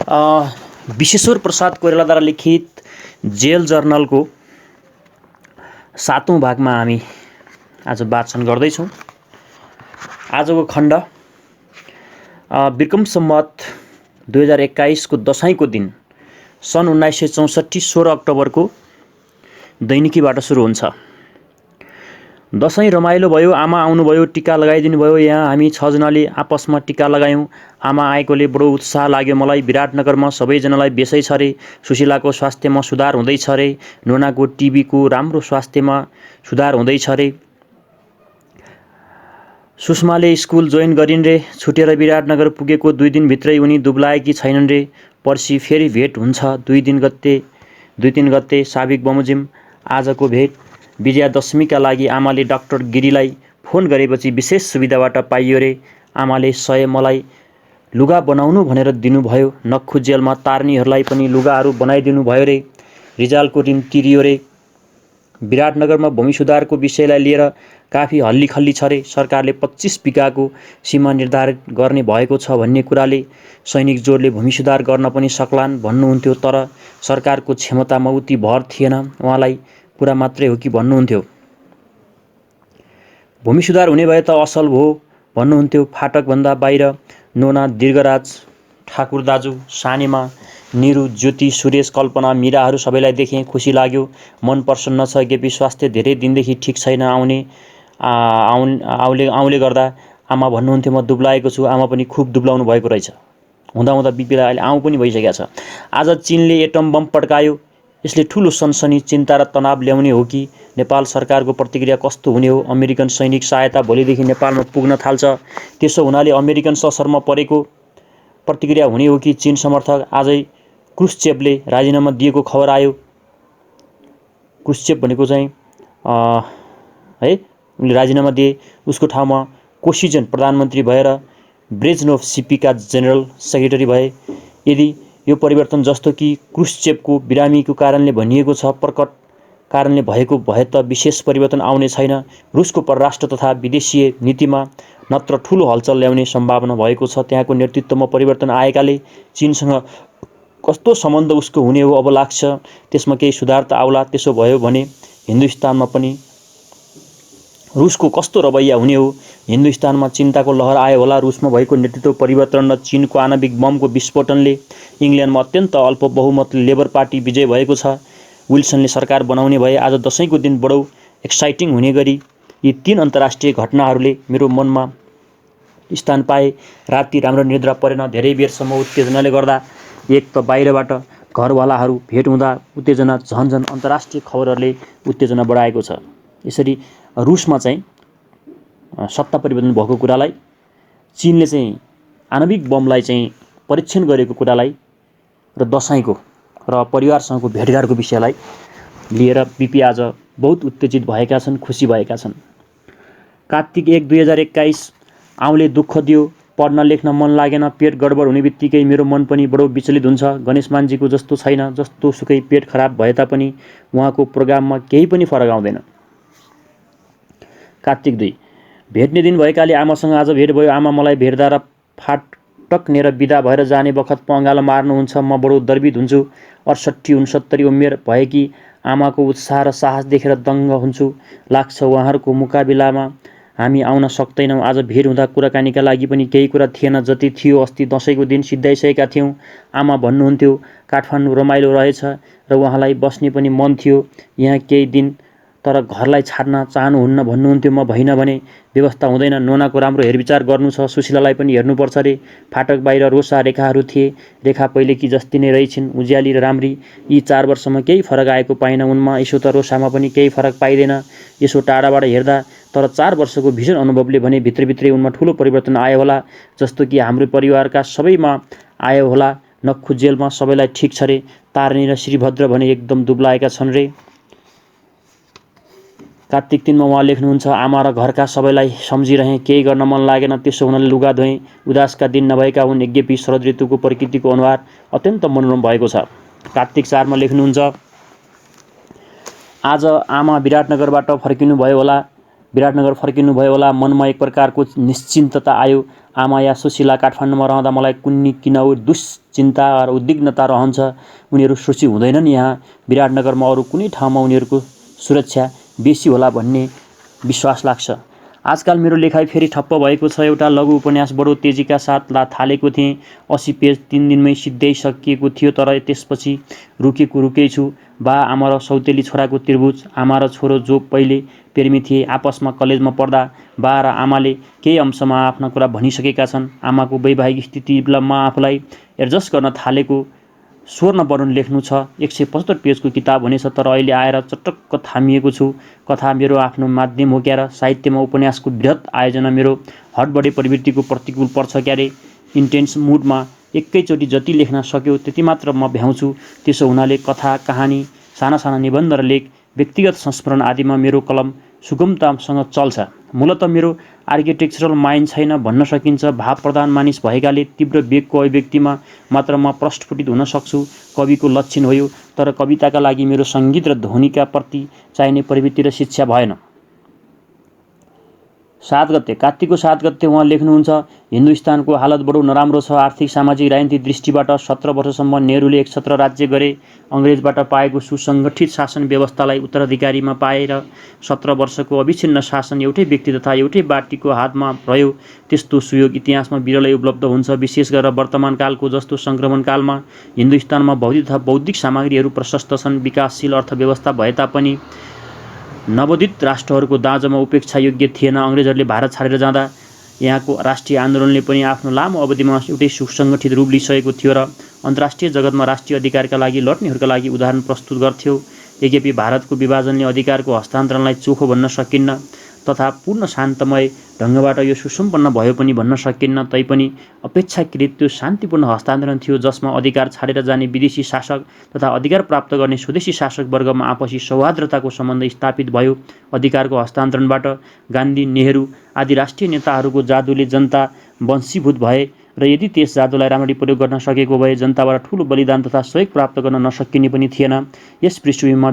विश्वेश्वर प्रसाद कोइरालाद्वारा लिखित जेल जर्नलको 7औं भागमा हामी आज वाचन गर्दैछौँ। आजको खण्ड विक्रम सम्वत 2021 को दशैंको दिन सन् 1964 16 अक्टोबरको दैनिकीबाट सुरु हुन्छ। दशैं रमाइलो भयो, आमा आउनुभयो, टिका लगाइदिनु भयो। यहाँ हामी 6 जनाले आपसमा टिका लगायौँ। आमा आएकोले बडो उत्साह लाग्यो मलाई। विराटनगरमा सबैजनालाई बेसै छ रे। सुशीलाको स्वास्थ्यमा सुधार हुँदैछ रे। नोनाको टिबीको राम्रो स्वास्थ्यमा सुधार हुँदैछ रे। सुषमाले स्कुल जोइन गरिन् रे। छुटेर विराटनगर पुगेको 2 दिनभित्रै उनी दुब्लाएकी छैनन् रे। पर्सि फेरि भेट हुन्छ 2-3 गते साबिक बमोजिम। आजको भेट विजयादशमीका लागि आमाले डाक्टर गिरीलाई फोन गरेपछि विशेष सुविधाबाट पाइयो रे। आमाले 100 मलाई लुगा बनाउनु भनेर दिनुभयो। नक्खु जेलमा तार्नीहरूलाई पनि लुगाहरू बनाइदिनु भयो रे। रिजालको ऋण तिरियो रे। विराटनगरमा भूमि सुधारको विषयलाई लिएर काफी हल्लीखल्ली छ रे। सरकारले 25 बिघाको सीमा निर्धारित गर्ने भएको छ भन्ने कुराले सैनिक जोडले भूमि सुधार गर्न पनि सक्लान् भन्नुहुन्थ्यो। तर सरकारको क्षमतामा उति भर थिएन। उहाँलाई कुरा मात्रै हो कि भन्नुहुन्थ्यो। भूमि सुधार हुने भए त असल भो भन्नुहुन्थ्यो। फाटकभन्दा बाहिर नोना, दीर्घराज, ठाकुर दाजु, सानेमा, निरु, ज्योति, सुरेश, कल्पना, मीराहरू सबैलाई देखेँ। खुसी लाग्यो। मन प्रसन्न छ। यद्यपि स्वास्थ्य धेरै दिनदेखि ठिक छैन। आउँले गर्दा आमा भन्नुहुन्थ्यो म दुब्लाएको छु। आमा पनि खुब दुब्लाउनु भएको रहेछ। हुँदा बिपिला अहिले आउँ पनि भइसकेको छ। आज चीनले एटम बम पड्कायो। यसले ठुलो सनसनी, चिन्ता र तनाव ल्याउने हो कि? नेपाल सरकारको प्रतिक्रिया कस्तो हुने हो? अमेरिकन सैनिक सहायता भोलिदेखि नेपालमा पुग्न थाल्छ। त्यसो हुनाले अमेरिकन ससरमा परेको प्रतिक्रिया हुने हो कि? चीन समर्थक आजै क्रुश्चेभले राजीनामा दिएको खबर आयो। क्रुश्चेभ भनेको चाहिँ उनले राजीनामा दिए। उसको ठाउँमा कोसिजन प्रधानमन्त्री भएर ब्रेजनोभ सिपीका जेनरल सेक्रेटरी भए। यदि यो परिवर्तन जस्तो कि क्रुश्चेभको बिरामीको कारणले भनिएको छ, प्रकट कारणले भएको भए त विशेष परिवर्तन आउने छैन। रुसको परराष्ट्र तथा विदेशीय नीतिमा नत्र ठुलो हलचल ल्याउने सम्भावना भएको छ। त्यहाँको नेतृत्वमा परिवर्तन आएकाले चीनसँग कस्तो सम्बन्ध उसको हुने हो अब लाग्छ। त्यसमा केही सुधार त आउला। त्यसो भयो भने हिन्दुस्तानमा पनि रुसको कस्तो रवैया हुने हो? हिन्दुस्तानमा चिन्ताको लहर आयो होला। रुसमा भएको नेतृत्व परिवर्तन र चीनको आणविक बमको विस्फोटनले इङ्ल्यान्डमा अत्यन्त अल्प बहुमतले लेबर पार्टी विजय भएको छ। विल्सनले सरकार बनाउने भए आज दशैंको दिन बडो एक्साइटिङ हुने गरी यी 3 अन्तर्राष्ट्रिय घटनाहरूले मेरो मनमा स्थान पाए। राति राम्रो निद्रा परेन। धेरै बेरसम्म उत्तेजनाले गर्दा एक त बाहिरबाट घरवालाहरू भेट हुँदा उत्तेजना, झन्झन अन्तर्राष्ट्रिय खबरहरूले उत्तेजना बढाएको छ। यसरी रुसमा चाहिँ सत्ता परिवर्तन भएको कुरालाई, चीनले चाहिँ आणविक बमलाई चाहिँ परीक्षण गरेको कुरालाई र दशैंको र परिवारसँगको भेटघाटको विषयलाई लिएर बिपी आज बहुत उत्तेजित भएका छन्, खुसी भएका छन्। कार्तिक 1 2021 आउँले दुःख दियो। पढ्न लेख्न मन लागेन। पेट गडबड हुने बित्तिकै मेरो मन पनि बडो विचलित हुन्छ। गणेश मानजीको जस्तो छैन। जस्तो सुकै पेट खराब भए तापनि उहाँको प्रोग्राममा केही पनि फरक आउँदैन। कार्तिक 2 भेट्ने दिन भएकाले आमासँग आज भेट भयो। आमा मलाई भेट्दा र फाटक्नेर बिदा भएर जाने बखत पँगालो मार्नुहुन्छ। म बडो दर्बित हुन्छु। 68-69 उमेर भएकी आमाको उत्साह र साहस देखेर दङ्ग हुन्छु। लाग्छ उहाँहरूको मुकाबिलामा हामी आउन सक्दैनौँ। आज भेट हुँदा कुराकानीका लागि पनि केही कुरा थिएन। जति थियो अस्ति दशैंको दिन सिद्धाइसकेका थियौँ। आमा भन्नुहुन्थ्यो काठमाडौँ रमाइलो रहेछ र उहाँलाई बस्ने पनि मन थियो यहाँ केही दिन, तर घरलाई छाड्न चाहनुहुन्न भन्नुहुन्थ्यो। म भइन भने व्यवस्था हुँदैन। नोनाको राम्रो हेरविचार गर्नु छ। सुशीलालाई पनि हेर्नुपर्छ रे। फाटक बाहिर रोसा रेखाहरू थिए। रेखा पहिलेकी जस्ती नै रहेछिन्, उज्याली र राम्री। यी 4 वर्षमा केही फरक आएको पाइन उनमा। यसो त रोसामा पनि केही फरक पाइँदैन यसो टाढाबाट हेर्दा। तर 4 वर्षको भीषण अनुभवले भने भित्रभित्रै उनमा ठुलो परिवर्तन आयो होला, जस्तो कि हाम्रो परिवारका सबैमा आयो होला। नक्खु जेलमा सबैलाई ठिक छ रे। तारिणी र श्रीभद्र भने एकदम दुब्लाएका छन् रे। कार्तिक 3 मा उहाँ लेख्नुहुन्छ आमा र घरका सबैलाई सम्झिरहेँ। केही गर्न मन लागेन। त्यसो हुनाले लुगा धोएँ। उदासका दिन नभएका हुन्। यद्यपि शरद ऋतुको प्रकृतिको अनुहार अत्यन्त मनोरम भएको छ। कार्तिक 4 मा लेख्नुहुन्छ आज आमा विराटनगरबाट फर्किनु भयो होला। विराटनगर फर्किनुभयो होला। मनमा एक प्रकारको निश्चिन्तता आयो। आमा या सुशीला काठमाडौँमा रहँदा मलाई कुन्नी किन दुश्चिन्ता र उद्विग्नता रहन्छ। उनीहरू सुरक्षित हुँदैनन् यहाँ। विराटनगरमा अरू कुनै ठाउँमा उनीहरूको सुरक्षा बेसी होला भन्ने विश्वास लाग्छ। आजकल मेरो लेखाइ फेरि ठप्प भएको छ। एउटा लघु उपन्यास बडो तेजीका साथ थालेको थिएँ। 80 पेज 3 दिनमै सिद्ध्याइसकिएको थियो, तर त्यसपछि रुकै छु। बा आमा र सौतेली छोराको त्रिभुज। आमा र छोरो जो पहिले प्रेमी थिए, आपसमा कलेजमा पढ्दा बा र आमाले केही अंशमा आफ्ना कुरा भनिसकेका छन्। आमाको वैवाहिक स्थितिमा आफूलाई एडजस्ट गर्न थालेको स्वर्ण वर्णन लेख्नु छ। 175 पेजको किताब हुनेछ, तर अहिले आएर चटक्क थामिएको छु। कथा मेरो आफ्नो माध्यम हो क्यार। साहित्यमा उपन्यासको बृहत आयोजना मेरो हटबडे प्रवृत्तिको प्रतिकूल पर्छ क्यारे। इन्टेन्स मुडमा एकैचोटि जति लेख्न सक्यो त्यति मात्र म भ्याउँछु। त्यसो हुनाले कथा, कहानी, साना साना निबन्ध र लेख, व्यक्तिगत संस्मरण आदिमा मेरो कलम सुगमतासँग चल्छ। मूलत मेरो आर्किटेक्चरल माइन्ड छैन भन्न सकिन्छ। भावप्रधान मानिस भएकाले तीव्र वेगको अभिव्यक्तिमा मात्र म प्रस्फुटित हुन सक्छु। कविको लक्षण हो यो, तर कविताका लागि मेरो सङ्गीत र ध्वनिका प्रति चाहिने प्रवृत्ति र शिक्षा भएन। 7 गते, कार्तिकको 7 गते उहाँ लेख्नुहुन्छ, हिन्दुस्तानको हालत बडो नराम्रो छ। आर्थिक, सामाजिक, राजनीतिक दृष्टिबाट 17 वर्षसम्म नेहरूले एकछत्र राज्य गरे। अङ्ग्रेजबाट पाएको सुसङ्गठित शासन व्यवस्थालाई उत्तराधिकारीमा पाएर 17 वर्षको अविच्छिन्न शासन एउटै व्यक्ति तथा एउटै पार्टीको हातमा रह्यो। त्यस्तो सुयोग इतिहासमा विरलै उपलब्ध हुन्छ। विशेष गरेर वर्तमानकालको जस्तो सङ्क्रमणकालमा हिन्दुस्तानमा भौतिक तथा बौद्धिक सामग्रीहरू प्रशस्त छन्। विकासशील अर्थव्यवस्था भए तापनि नवोदित राष्ट्रहरूको दाँजोमा उपेक्षा योग्य थिएन। अङ्ग्रेजहरूले भारत छाडेर जाँदा यहाँको राष्ट्रिय आन्दोलनले पनि आफ्नो लामो अवधिमा एउटै सुसङ्गठित रूप लिइसकेको थियो र अन्तर्राष्ट्रिय जगतमा राष्ट्रिय अधिकारका लागि लड्नेहरूका लागि उदाहरण प्रस्तुत गर्थ्यो। यद्यपि भारतको विभाजनले अधिकारको हस्तान्तरणलाई चोखो भन्न सकिन्न तथा पूर्ण शान्तमय ढङ्गबाट यो सुसम्पन्न भयो पनि भन्न सकिन्न। तैपनि अपेक्षाकृत त्यो शान्तिपूर्ण हस्तान्तरण थियो, जसमा अधिकार छाडेर जाने विदेशी शासक तथा अधिकार प्राप्त गर्ने स्वदेशी शासक वर्गमा आपसी सौहार्द्रताको सम्बन्ध स्थापित भयो। अधिकारको हस्तान्तरणबाट गान्धी, नेहरू आदि राष्ट्रिय नेताहरूको जादुले जनता वंशीभूत भए र यदि त्यस जादुलाई राम्ररी प्रयोग गर्न सकेको भए जनताबाट ठूलो बलिदान तथा सहयोग प्राप्त गर्न नसकिने पनि थिएन। यस पृष्ठभूमिमा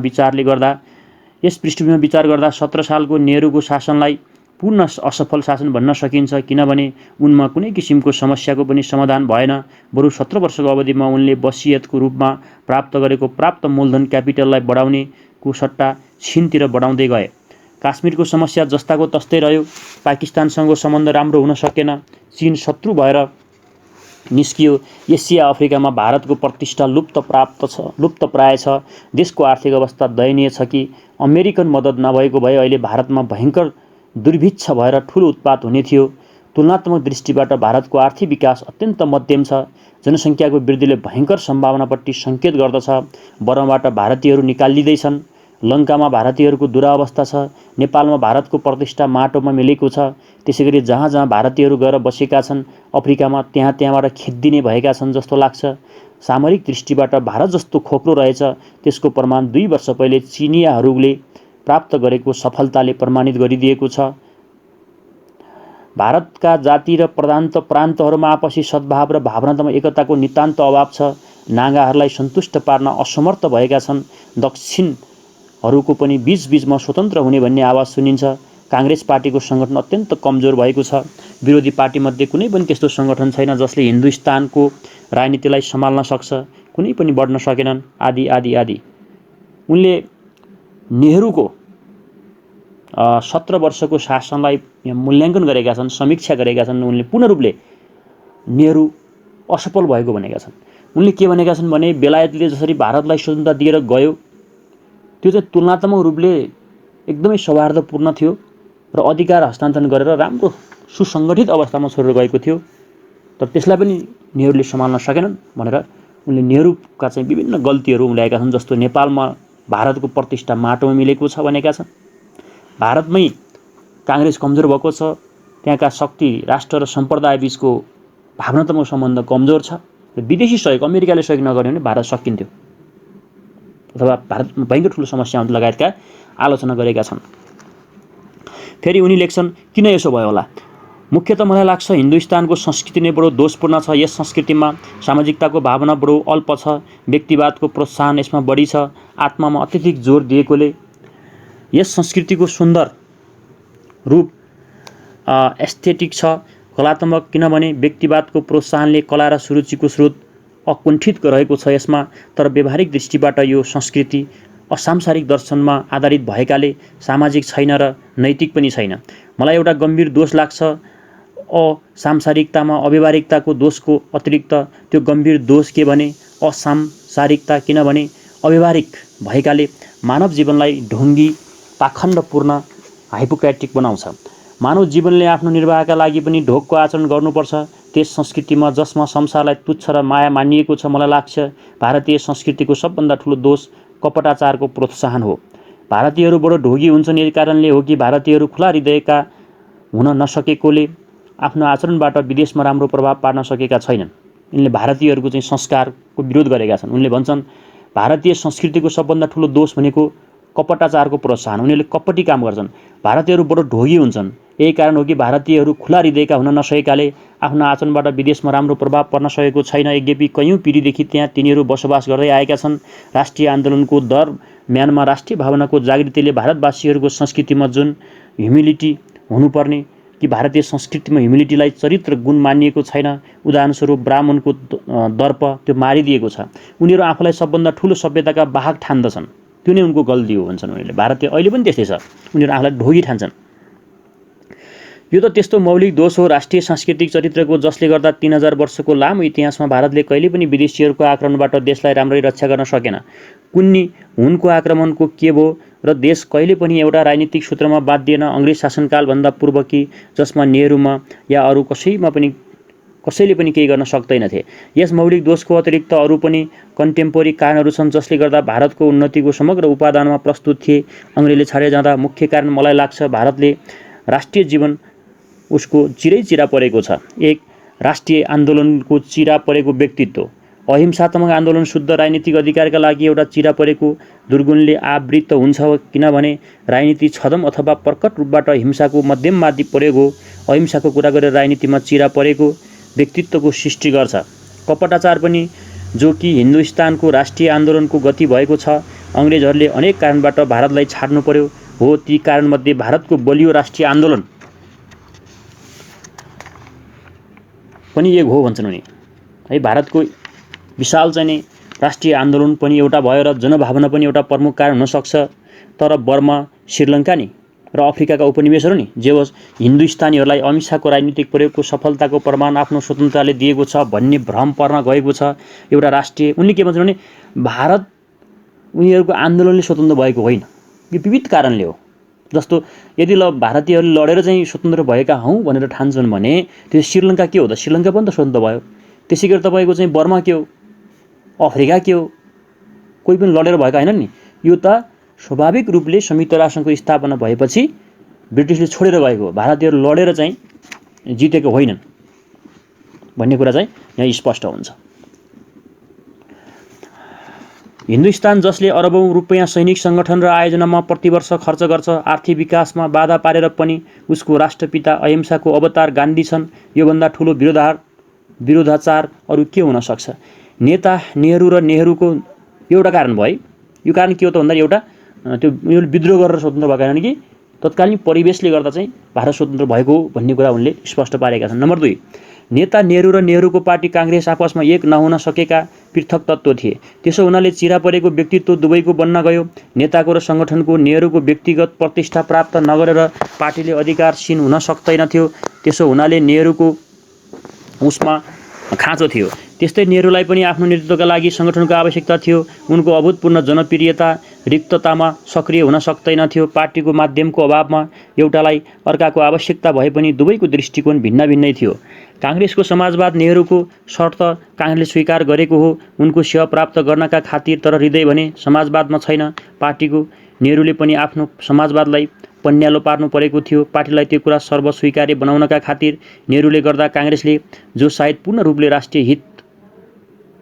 विचार गर्दा 17 सालको नेहरूको शासनलाई पूर्ण असफल शासन भन्न सकिन्छ, किनभने उनमा कुनै किसिमको समस्याको पनि समाधान भएन। बरु 17 वर्षको अवधिमा उनले वसियतको रूपमा प्राप्त गरेको प्राप्त मूलधन क्यापिटललाई बढाउनेको सट्टा छिनतिर बढाउँदै गए। काश्मीरको समस्या जस्ताको तस्तै रह्यो। पाकिस्तानसँग सम्बन्ध राम्रो हुन सकेन। चीन शत्रु भएर निस्कियो। एसिया, अफ्रिकामा भारतको प्रतिष्ठा लुप्तप्राय छ। देशको आर्थिक अवस्था दयनीय छ कि अमेरिकन मद्दत नभएको भए अहिले भारतमा भयङ्कर दुर्भिक्ष भएर ठूलो उत्पात हुने थियो। तुलनात्मक दृष्टिबाट भारतको आर्थिक विकास अत्यन्त मध्यम छ। जनसङ्ख्याको वृद्धिले भयङ्कर सम्भावनापट्टि सङ्केत गर्दछ। बर्माबाट भारतीयहरू निकालिँदैछन्। लङ्कामा भारतीयहरूको दुरावस्था छ। नेपालमा भारतको प्रतिष्ठा माटोमा मिलेको छ। त्यसैगरी जहाँ जहाँ भारतीयहरू गएर बसेका छन्, अफ्रिकामा त्यहाँबाट खेद्दिने भएका छन् जस्तो लाग्छ। सामरिक दृष्टिबाट भारत जस्तो खोक्रो रहेछ, त्यसको प्रमाण 2 वर्ष पहिले चिनियाहरूले प्राप्त गरेको सफलताले प्रमाणित गरिदिएको छ। भारतका जाति र प्रान्तहरूमा आपसी सद्भाव र भावनात्मक एकताको नितान्त अभाव छ। नागाहरूलाई सन्तुष्ट पार्न असमर्थ भएका छन्। दक्षिणहरूको पनि बीचबीचमा स्वतन्त्र हुने भन्ने आवाज सुनिन्छ। काङ्ग्रेस पार्टीको सङ्गठन अत्यन्त कमजोर भएको छ। विरोधी पार्टीमध्ये कुनै पनि त्यस्तो सङ्गठन छैन जसले हिन्दुस्तानको राजनीतिलाई सम्हाल्न सक्छ। कुनै पनि बढ्न सकेनन्, आदि आदि आदि। उनले नेहरूको 17 वर्षको शासनलाई मूल्याङ्कन गरेका छन्, समीक्षा गरेका छन्। उनले पूर्ण रूपले नेहरू असफल भएको भनेका छन्। उनले के भनेका छन् भने बेलायतले जसरी भारतलाई स्वतन्त्रता दिएर गयो त्यो चाहिँ तुलनात्मक रूपले एकदमै सौहार्दपूर्ण थियो र अधिकार हस्तान्तरण गरेर राम्रो सुसङ्गठित अवस्थामा छोडेर गएको थियो, तर त्यसलाई पनि नेहरूले सम्हाल्न सकेनन् भनेर उनले नेहरूका चाहिँ विभिन्न गल्तीहरू उम्ल्याएका छन्। जस्तो नेपालमा भारतको प्रतिष्ठा माटोमा मिलेको छ भनेका छन्। भारतमै काङ्ग्रेस कमजोर भएको छ। त्यहाँका शक्ति, राष्ट्र र सम्प्रदाय बीचको भावनात्मक सम्बन्ध कमजोर छ र विदेशी सहयोग, अमेरिकाले सहयोग नगर्यो भने भारत सकिन्थ्यो अथवा भारतमा भयङ्कर ठुलो समस्या हुने लगायतका आलोचना गरेका छन्। फेरि उनी लेख्छन्, किन यसो भयो होला? मुख्यतः मलाई लाग्छ हिन्दुस्तानको संस्कृति नै बडो दोषपूर्ण छ। यस संस्कृतिमा सामाजिकताको भावना बडो अल्प छ। व्यक्तिवादको प्रोत्साहन यसमा बढी छ। आत्मामा अत्यधिक जोड दिएकोले यस संस्कृतिको सुन्दर रूप एस्थेटिक छ, कलात्मक, किनभने व्यक्तिवादको प्रोत्साहनले कला र सुरुचिको स्रोत अकुण्ठित रहेको छ यसमा। तर व्यावहारिक दृष्टिबाट यो संस्कृति असांसारिक दर्शनमा आधारित भएकाले सामाजिक छैन र नैतिक पनि छैन। मलाई एउटा गम्भीर दोष लाग्छ असांसारिकतामा अव्यावहारिकताको दोषको अतिरिक्त त्यो गम्भीर दोष के भने असांसारिकता, किनभने अव्यावहारिक भएकाले मानव जीवनलाई ढोङ्गी, पाखण्डपूर्ण, हाइपोक्रेटिक बनाउँछ। मानव जीवनले आफ्नो निर्वाहका लागि पनि ढोगको आचरण गर्नुपर्छ त्यस संस्कृतिमा जसमा संसारलाई तुच्छ र माया मानिएको छ। मलाई लाग्छ भारतीय संस्कृतिको सबभन्दा ठुलो दोष कपटाचारको प्रोत्साहन हो। भारतीयहरू बडो ढोगी हुन्छन्, यही कारणले हो कि भारतीयहरू खुला हृदयका हुन नसकेकोले आफ्नो आचरणबाट विदेशमा राम्रो प्रभाव पार्न सकेका छैनन्। यिनले भारतीयहरूको चाहिँ संस्कारको विरोध गरेका छन्। उनले भन्छन् भारतीय संस्कृतिको सबभन्दा ठुलो दोष भनेको कपटाचारको प्रोत्साहन। उनीहरूले कपटी काम गर्छन्। भारतीयहरू बडो ढोगी हुन्छन्, यही कारण हो कि भारतीयहरू खुला हृदयका हुन नसकेकाले आफ्नो आचरणबाट विदेशमा राम्रो प्रभाव पर्न सकेको छैन। यद्यपि कैयौँ पिँढीदेखि त्यहाँ तिनीहरू बसोबास गर्दै आएका छन्। राष्ट्रिय आन्दोलनको दरम्यानमा राष्ट्रिय भावनाको जागृतिले भारतवासीहरूको संस्कृतिमा जुन ह्युमिलिटी हुनुपर्ने कि भारतीय संस्कृतिमा ह्युमिलिटीलाई चरित्र गुण मानिएको छैन। उदाहरणस्वरूप ब्राह्मणको दर्प त्यो मारिदिएको छ। उनीहरू आफूलाई सबभन्दा ठुलो सभ्यताका वाहक ठान्दछन्, त्यो नै उनको गल्ती हो भन्छन् उनीहरूले। भारतीय अहिले पनि त्यस्तै छ, उनीहरू आफूलाई ढोगी ठान्छन्। यो त त्यस्तो मौलिक दोष हो राष्ट्रिय सांस्कृतिक चरित्रको जसले गर्दा 3000 वर्षको लामो इतिहासमा भारतले कहिले पनि विदेशीहरूको आक्रमणबाट देशलाई राम्ररी रक्षा गर्न सकेन। कुन्नी हुनको आक्रमणको के भयो र देश कहिले पनि एउटा राजनीतिक सूत्रमा बाँधिएन। अङ्ग्रेज शासनकालभन्दा पूर्व कि जसमा नेहरूमा या अरू कसैले पनि केही गर्न सक्दैनथे। यस मौलिक दोषको अतिरिक्त अरू पनि कन्टेम्पोरी कारणहरू छन् जसले गर्दा भारतको उन्नतिको समग्र उपादानमा प्रस्तुत थिए। अङ्ग्रेजले छाडे जाँदा मुख्य कारण मलाई लाग्छ भारतले राष्ट्रिय जीवन उसको चिरै परेको छ। एक राष्ट्रिय आन्दोलनको चिरा परेको व्यक्तित्व, अहिंसात्मक आन्दोलन शुद्ध राजनीतिक अधिकारका लागि एउटा चिरा परेको दुर्गुणले आवृत हुन्छ, किनभने राजनीति छदम अथवा प्रकट रूपबाट हिंसाको मध्यममाथि प्रयोग हो। अहिंसाको कुरा गरेर राजनीतिमा चिरा परेको व्यक्तित्वको सृष्टि गर्छ। कपटाचार पनि जो कि हिन्दुस्तानको राष्ट्रिय आन्दोलनको गति भएको छ। अङ्ग्रेजहरूले अनेक कारणबाट भारतलाई छाड्नु पर्यो हो, ती कारणमध्ये भारतको बलियो राष्ट्रिय आन्दोलन पनि एक हो भन्छन् उनी है। भारतको विशाल चाहिँ राष्ट्रिय आन्दोलन पनि एउटा भयो र जनभावना पनि एउटा प्रमुख कारण हुन सक्छ। तर बर्मा, श्रीलङ्का नि र अफ्रिकाका उपनिवेशहरू नि जे होस्, हिन्दुस्तानीहरूलाई अहिंसाको राजनीतिक प्रयोगको सफलताको प्रमाण आफ्नो स्वतन्त्रताले दिएको छ भन्ने भ्रम पर्न गएको छ। एउटा राष्ट्रिय उनले के भन्छन् भने भारत उनीहरूको आन्दोलनले स्वतन्त्र भएको होइन, यो विविध कारणले हो। जस्तो यदि भारतीयहरूले लडेर चाहिँ स्वतन्त्र भएका हौँ भनेर ठान्छन् भने त्यो श्रीलङ्का के हो त? श्रीलङ्का पनि त स्वतन्त्र भयो। त्यसै गरी तपाईँको चाहिँ बर्मा के हो, अफ्रिका के हो, कोही पनि लडेर भएका होइनन् नि। यो त स्वाभाविक रूपले संयुक्त राष्ट्रसङ्घको स्थापना भएपछि ब्रिटिसले छोडेर गएको हो। भारतीयहरू लडेर चाहिँ जितेको होइनन् भन्ने कुरा चाहिँ यहाँ स्पष्ट हुन्छ। हिन्दुस्तान जसले अरबौं रुपैयाँ सैनिक सङ्गठन र आयोजनामा प्रतिवर्ष खर्च गर्छ, आर्थिक विकासमा बाधा पारेर पनि उसको राष्ट्रपिता अहिंसाको अवतार गान्धी छन्। योभन्दा ठुलो विरोधाचार अरू के हुन सक्छ? नेता नेहरू र नेहरूको एउटा कारण भयो। यो कारण के हो त भन्दा एउटा त्यो उनीहरू विद्रोह गरेर स्वतन्त्र भएका छैनन् कि तत्कालीन परिवेशले गर्दा चाहिँ भारत स्वतन्त्र भएको भन्ने कुरा उनले स्पष्ट पारेका छन्। नम्बर 2, नेता नेहरू र नेहरूको पार्टी काङ्ग्रेस आपसमा एक नहुन सकेका पृथक तत्त्व थिए। त्यसो हुनाले चिरा परेको व्यक्तित्व दुवैको बन्न गयो। नेताको र सङ्गठनको नेहरूको व्यक्तिगत प्रतिष्ठा प्राप्त नगरेर पार्टीले अधिकारशीन हुन सक्दैनथ्यो। त्यसो हुनाले नेहरूको उसमा खाँचो थियो। त्यस्तै नेहरूलाई पनि आफ्नो नेतृत्वका लागि सङ्गठनको आवश्यकता थियो। उनको अभूतपूर्ण जनप्रियता रिक्ततामा सक्रिय हुन सक्दैनथ्यो। पार्टीको माध्यमको अभावमा एउटालाई अर्काको आवश्यकता भए पनि दुवैको दृष्टिकोण भिन्न भिन्नै थियो। काङ्ग्रेसको समाजवाद नेहरूको शर्त काङ्ग्रेसले स्वीकार गरेको हो उनको सेवा प्राप्त गर्नका खातिर, तर हृदय भने समाजवादमा छैन। पार्टीको नेहरूले पनि आफ्नो समाजवादलाई पन्यालो पार्नु परेको थियो। पार्टीलाई त्यो कुरा सर्वस्वीकार्य बनाउनका खातिर नेहरूले गर्दा काङ्ग्रेसले जो सायद पूर्ण रूपले राष्ट्रिय हितको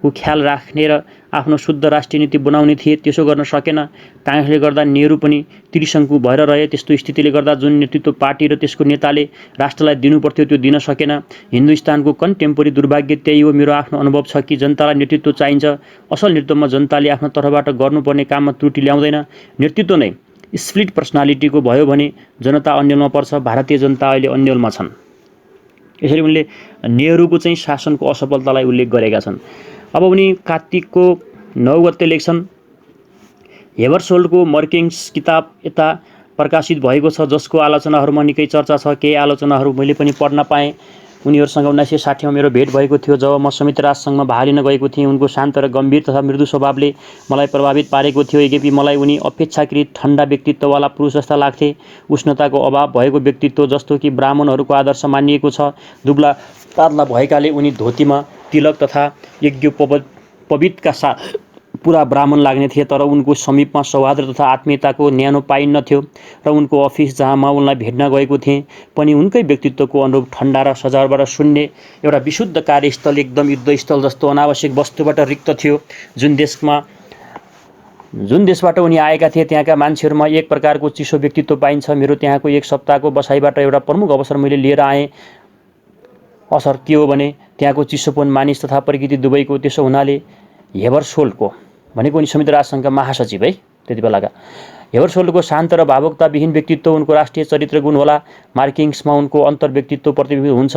ख्याल राख्ने र आफ्नो शुद्ध राष्ट्रिय नीति बनाउने थिए, त्यसो गर्न सकेन। काङ्ग्रेसले गर्दा नेहरू पनि त्रिशङ्कु भएर रहे। त्यस्तो स्थितिले गर्दा जुन नेतृत्व पार्टी र त्यसको नेताले राष्ट्रलाई दिनुपर्थ्यो त्यो दिन सकेन। हिन्दुस्तानको कन्टेम्पोरी दुर्भाग्य त्यही हो। मेरो आफ्नो अनुभव छ कि जनतालाई नेतृत्व चाहिन्छ। असल नेतृत्वमा जनताले आफ्नो तर्फबाट गर्नुपर्ने काममा त्रुटि ल्याउँदैन। नेतृत्व नै स्प्लिट पर्सनालिटीको भयो भने जनता अन्यलमा पर्छ। भारतीय जनता अहिले अन्यलमा छन्। यसरी उनले नेहरूको चाहिँ शासनको असफलतालाई उल्लेख गरेका छन्। अब उनी कार्तिकको 9 गते लेख्छन्, हेबरसोल्डको मर्किङ्स किताब यता प्रकाशित भएको छ, जसको आलोचनाहरूमा निकै चर्चा छ। केही आलोचनाहरू मैले पनि पढ्न पाएँ। उनीहरूसँग 1960 मा मेरो भेट भएको थियो, जब म संयुक्त राष्ट्रसङ्घमा भाग लिन गएको थिएँ। उनको शान्त र गम्भीर तथा मृदु स्वभावले मलाई प्रभावित पारेको थियो। यद्यपि मलाई उनी अपेक्षाकृत ठन्डा व्यक्तित्ववाला पुरुष जस्ता लाग्थे। उष्णताको अभाव भएको व्यक्तित्व, जस्तो कि ब्राह्मणहरूको आदर्श मानिएको छ। दुब्ला पातला भएकाले उनी धोतीमा तिलक तथा यज्ञोपवीतका साथ पुरा ब्राह्मण लाग्ने थिए। तर उनको समीपमा सौहार्द तथा आत्मीयताको न्यानो पाइन्नथ्यो। र उनको अफिस, जहाँ म उनलाई भेट्न गएको थिएँ, पनि उनकै व्यक्तित्वको अनुरूप ठन्डा र सजावटबाट शून्य एउटा विशुद्ध कार्यस्थल, एकदम युद्धस्थल जस्तो अनावश्यक वस्तुबाट रिक्त थियो। जुन देशबाट उनी आएका थिए, त्यहाँका मान्छेहरूमा एक प्रकारको चिसो व्यक्तित्व पाइन्छ। मेरो त्यहाँको 1 सप्ताहको बसाइबाट एउटा प्रमुख अवसर मैले लिएर आएँ। असर के हो भने त्यहाँको चिसोपन मानिस तथा प्रकृति दुवैको। त्यसो हुनाले हेबरसोल्डको भनेको उनी संयुक्त राष्ट्रसङ्घका महासचिव है त्यति बेलाका, हेबरसोल्डको शान्त र भावुकताविहीन व्यक्तित्व उनको राष्ट्रिय चरित्र गुण होला। मार्किङ्समा उनको अन्तर्व्यक्तित्व प्रतिबिम्बित हुन्छ।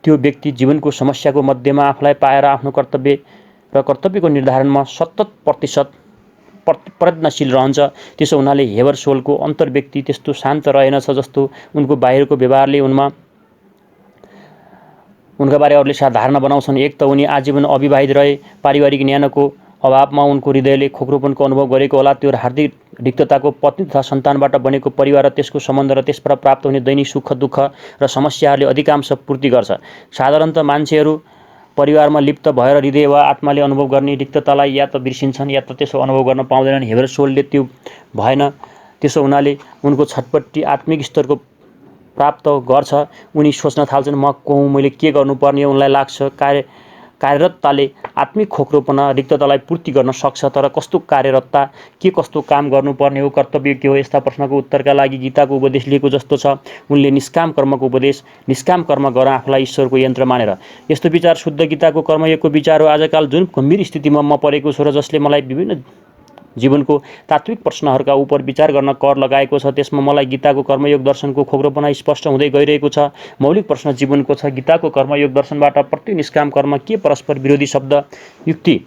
त्यो व्यक्ति जीवनको समस्याको मध्यमा आफूलाई पाएर आफ्नो कर्तव्य र कर्तव्यको निर्धारणमा 70% प्रयत्नशील रहन्छ। त्यसो हुनाले हेबरसोल्डको अन्तर्व्यक्ति त्यस्तो शान्त रहेनछ जस्तो उनको बाहिरको व्यवहारले उनका बारे अरूले धारणा बनाउँछन्। एक त उनी आजीवन अविवाहित रहे। पारिवारिक न्यानोको अभावमा उनको हृदयले खोक्रोपनको अनुभव गरेको होला। त्यो हार्दिक रिक्तताको पत्नी तथा सन्तानबाट बनेको परिवार र त्यसको सम्बन्ध र त्यसबाट प्राप्त हुने दैनिक सुख दुःख र समस्याहरूले अधिकांश पूर्ति गर्छ। साधारणतः मान्छेहरू परिवारमा लिप्त भएर हृदय वा आत्माले अनुभव गर्ने रिक्ततालाई या त बिर्सिन्छन् या त त्यसो अनुभव गर्न पाउँदैनन्। हेबरसोल्डले त्यो भएन। त्यसो हुनाले उनको छटपट्टि आत्मिक स्तरको प्राप्त गर्छ। उनी सोच्न थाल्छन्, म को हुँ, मैले के गर्नुपर्ने हो। उनलाई लाग्छ कार्यरतताले आत्मिक खोक्रोपना रिक्ततालाई पूर्ति गर्न सक्छ। तर कस्तो कार्यरतता, के कस्तो काम गर्नुपर्ने हो, कर्तव्य के हो, यस्ता प्रश्नको उत्तरका लागि गीताको उपदेश लिएको जस्तो छ। उनले निष्काम कर्मको उपदेश, निष्काम कर्म गर आफूलाई ईश्वरको यन्त्र मानेर। यस्तो विचार शुद्ध गीताको कर्मयोगको विचार हो। आजकाल जुन गम्भीर स्थितिमा म परेको छु र जसले मलाई विभिन्न जीवनको तात्विक प्रश्नहरूका उप विचार गर्न कर लगाएको छ, त्यसमा मलाई गीताको कर्मयोग दर्शनको खोक्रोपना स्पष्ट हुँदै गइरहेको छ। मौलिक प्रश्न जीवनको छ, गीताको कर्मयोग दर्शनबाट प्रति निष्काम कर्म के परस्पर विरोधी शब्द युक्ति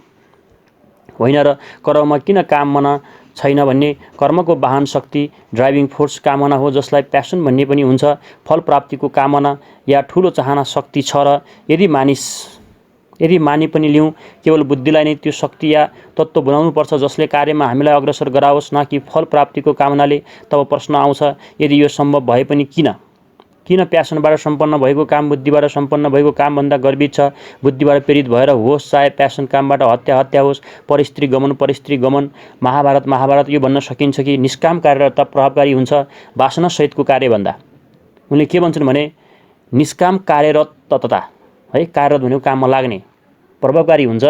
होइन र कर्ममा किन कामना छैन भन्ने कर्मको वाहन शक्ति ड्राइभिङ फोर्स कामना हो, जसलाई प्यासन भन्ने पनि हुन्छ। फल प्राप्तिको कामना या ठुलो चाहना शक्ति छ र यदि मानि पनि लिउँ, केवल बुद्धिलाई नै त्यो शक्ति या तत्त्व बनाउनुपर्छ जसले कार्यमा हामीलाई अग्रसर गराओस्, न कि फल प्राप्तिको कामनाले। तब प्रश्न आउँछ, यदि यो सम्भव भए पनि किन प्यासनबाट सम्पन्न भएको काम बुद्धिबाट सम्पन्न भएको कामभन्दा गर्वित छ? बुद्धिबाट प्रेरित भएर होस्, चाहे प्यासन कामबाट हत्या होस्, परिस्त्री गमन, महाभारत यो भन्न सकिन्छ कि निष्काम कार्यरत प्रभावकारी हुन्छ वासनासहितको कार्यभन्दा। उनले के भन्छन् भने निष्काम कार्यरतता है, कार्यरत भनेको काममा लाग्ने, प्रभावकारी हुन्छ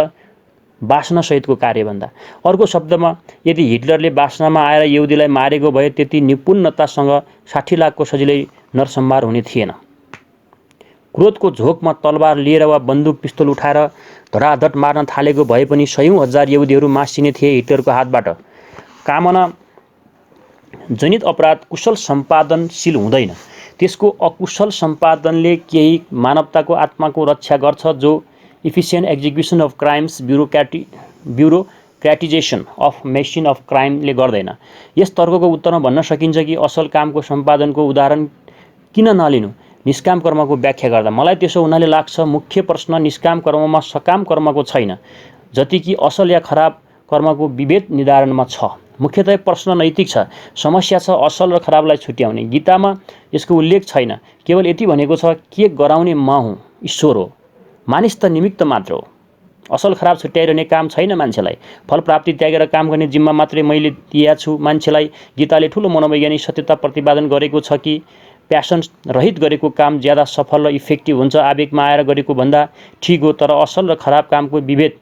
वासनासहितको कार्यभन्दा। अर्को शब्दमा, यदि हिटलरले वासनामा आएर यहुदीलाई मारेको भए त्यति निपुणतासँग 60 लाखको सजिलै नरसंहार हुने थिएन। क्रोधको झोकमा तलवार लिएर वा बन्दुक पिस्तोल उठाएर धराधट मार्न थालेको भए पनि 100,000 हजार यहुदीहरू मासिने थिए हिटलरको हातबाट। कामना जनित अपराध कुशल सम्पादनशील हुँदैन। त्यसको अकुशल सम्पादनले केही मानवताको आत्माको रक्षा गर्छ, जो efficient execution of crimes bureaucratization of machine of क्राइमले गर्दैन। यस तर्कको उत्तरमा भन्न सकिन्छ कि असल कामको सम्पादनको उदाहरण किन नलिनु निष्काम कर्मको व्याख्या गर्दा। मलाई त्यसो हुनाले लाग्छ मुख्य प्रश्न निष्काम कर्ममा सकाम कर्मको छैन, जति कि असल या खराब कर्मको विभेद निर्धारणमा छ। मुख्यतः प्रश्न नैतिक छ। समस्या छ असल र खराबलाई छुट्याउने। गीतामा यसको उल्लेख छैन। केवल यति भनेको छ, के गराउने म हुँ, ईश्वर हो, मानिस त निमित्त मात्र हो। असल खराब छुट्याइरहने काम छैन मान्छेलाई। फल प्राप्ति त्यागेर काम गर्ने जिम्मा मात्रै मैले दिएको छु मान्छेलाई। गीताले ठुलो मनोवैज्ञानिक सत्यता प्रतिपादन गरेको छ कि प्यासन रहित गरेको काम ज्यादा सफल र इफेक्टिभ हुन्छ। आवेगमा आएर गरेको भन्दा ठिक हो, तर असल र खराब कामको विभेद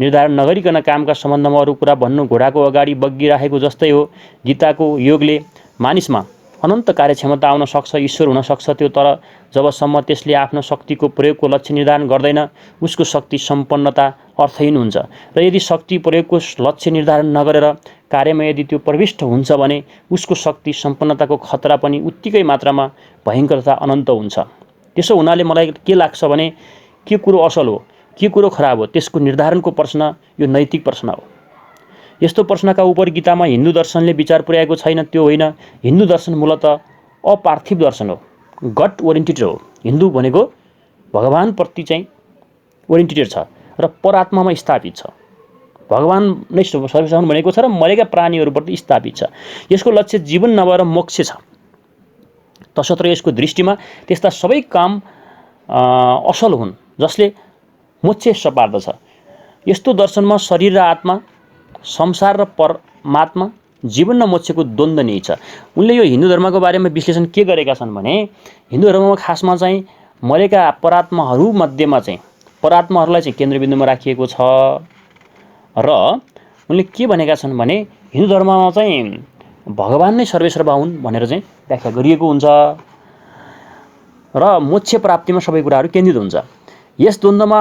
निर्धारण नगरिकन कामका सम्बन्धमा अरू कुरा भन्नु घोडाको अगाडि बग्गिराखेको जस्तै हो। गीताको योगले मानिसमा अनन्त कार्यक्षमता आउन सक्छ, ईश्वर हुन सक्छ त्यो, तर जबसम्म त्यसले आफ्नो शक्तिको प्रयोगको लक्ष्य निर्धारण गर्दैन उसको शक्ति सम्पन्नता अर्थहीन हुन्छ। र यदि शक्ति प्रयोगको लक्ष्य निर्धारण नगरेर कार्यमा यदि त्यो प्रविष्ट हुन्छ भने उसको शक्ति सम्पन्नताको खतरा पनि उत्तिकै मात्रामा भयङ्कर तथा अनन्त हुन्छ। त्यसो हुनाले मलाई के लाग्छ भने के कुरो असल हो, के कुरो खराब हो, त्यसको निर्धारणको प्रश्न यो नैतिक प्रश्न हो। यस्तो प्रश्नका उप गीतामा हिन्दू दर्शनले विचार पुर्याएको छैन, त्यो होइन। हिन्दू दर्शन मूलतः अपार्थिव दर्शन हो, गड ओरिएन्टेड हो। हिन्दू भनेको भगवानप्रति चाहिँ ओरिएन्टेड छ र परात्मामा स्थापित छ। भगवान नै सर्वसाधारण भनेको छ र मरेका प्राणीहरूप्रति स्थापित छ। यसको लक्ष्य जीवन नभएर मोक्ष छ। तसर्थ यसको दृष्टिमा त्यस्ता सबै काम असल हुन् जसले मोक्ष पार्दछ। यस्तो दर्शनमा शरीर र आत्मा, संसार र परमात्मा, जीवन र मोक्षको द्वन्द्व नै छ। उनले यो हिन्दू धर्मको बारेमा विश्लेषण के गरेका छन् भने हिन्दू धर्ममा खासमा चाहिँ मरेका परात्माहरूमध्येमा चाहिँ परात्माहरूलाई चाहिँ केन्द्रबिन्दुमा राखिएको छ र उनले के भनेका छन् भने हिन्दू धर्ममा चाहिँ भगवान नै सर्वेश्वरबा हुन् भनेर चाहिँ व्याख्या गरिएको हुन्छ र मोक्ष प्राप्तिमा सबै कुराहरू केन्द्रित हुन्छ। यस द्वन्द्वमा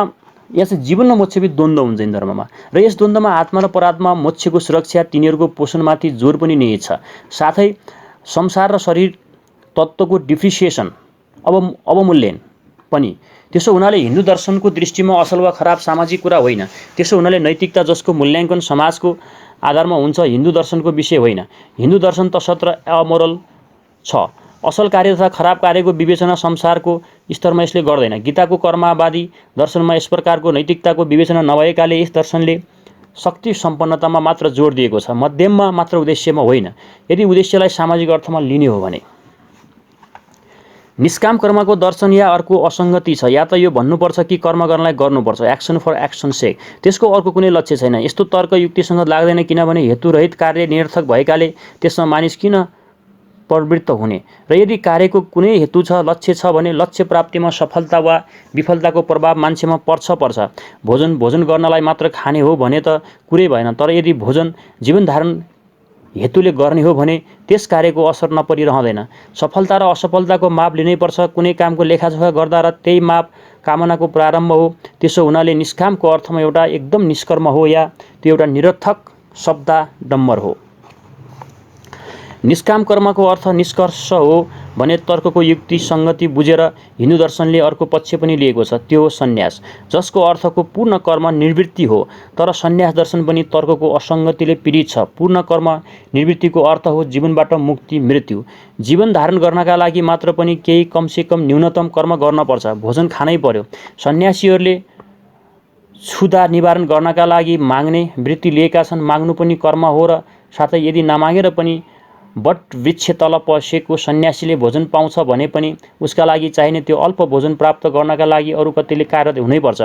यस जीवन र मोक्षबीच द्वन्द्व हुन्छ हिन्दू धर्ममा, र यस द्वन्द्वमा आत्मा र परात्मा, मोक्षको सुरक्षा, तिनीहरूको पोषणमाथि जोड पनि निहित छ। साथै संसार र शरीर तत्त्वको डिफ्रिसिएसन, अवमूल्यन पनि। त्यसो हुनाले हिन्दू दर्शनको दृष्टिमा असल वा खराब सामाजिक कुरा होइन। त्यसो हुनाले नैतिकता जसको मूल्याङ्कन समाजको आधारमा हुन्छ हिन्दू दर्शनको विषय होइन। हिन्दू दर्शन तसर्थ अमोरल छ। असल कार्य तथा खराब कार्यको विवेचना संसारको स्तरमा यसले गर्दैन। गीताको कर्मवादी दर्शनमा यस प्रकारको नैतिकताको विवेचना नभएकाले यस दर्शनले शक्ति सम्पन्नतामा मात्र जोड दिएको छ, मध्यममा मात्र, उद्देश्यमा होइन। यदि उद्देश्यलाई सामाजिक अर्थमा लिने हो भने निष्काम कर्मको दर्शन या अर्को असङ्गति छ। या त यो भन्नुपर्छ कि कर्म गर्नलाई गर्नुपर्छ, एक्सन फर एक्सन सेक, त्यसको अर्को कुनै लक्ष्य छैन। यस्तो तर्क युक्तिसँग लाग्दैन, किनभने हेतुरहित कार्य निरर्थक भएकाले त्यसमा मानिस किन प्रवृत्त हुने। र यदि कार्यको कुनै हेतु छ, लक्ष्य छ भने लक्ष्य प्राप्तिमा सफलता वा विफलताको प्रभाव मान्छेमा पर्छ। भोजन गर्नलाई मात्र खाने हो भने त कुरै भएन, तर यदि भोजन जीवन धारण हेतुले गर्ने हो भने त्यस कार्यको असर नपरिरहँदैन। सफलता र असफलताको माप लिनै पर्छ। कुनै कामको लेखाजोखा गर्दा र त्यही माप कामनाको प्रारम्भ हो। त्यसो हुनाले निष्कामको अर्थमा एउटा एकदम निष्कर्म हो या त्यो एउटा निरर्थक शब्दाडम्बर हो। निष्काम कर्मको अर्थ निष्कर्ष हो भने तर्कको युक्ति सङ्गति बुझेर हिन्दू दर्शनले अर्को पक्ष पनि लिएको छ, त्यो हो सन्यास, जसको अर्थको पूर्ण कर्म निवृत्ति हो। तर सन्यास दर्शन पनि तर्कको असङ्गतिले पीडित छ। पूर्ण कर्म निवृत्तिको अर्थ हो जीवनबाट मुक्ति, मृत्यु। जीवन धारण गर्नका लागि मात्र पनि केही कमसेकम न्यूनतम कर्म गर्न पर्छ, भोजन खानै पर्यो। सन्यासीहरूले क्षुधा निवारण गर्नका लागि माग्ने वृत्ति लिएका छन्। माग्नु पनि कर्म हो र साथै यदि नमागेर पनि बट वृक्ष तल पसेको सन्यासीले भोजन पाउँछ भने पनि उसका लागि चाहिने त्यो अल्प भोजन प्राप्त गर्नका लागि अरू कतिले कार्यरत हुनैपर्छ।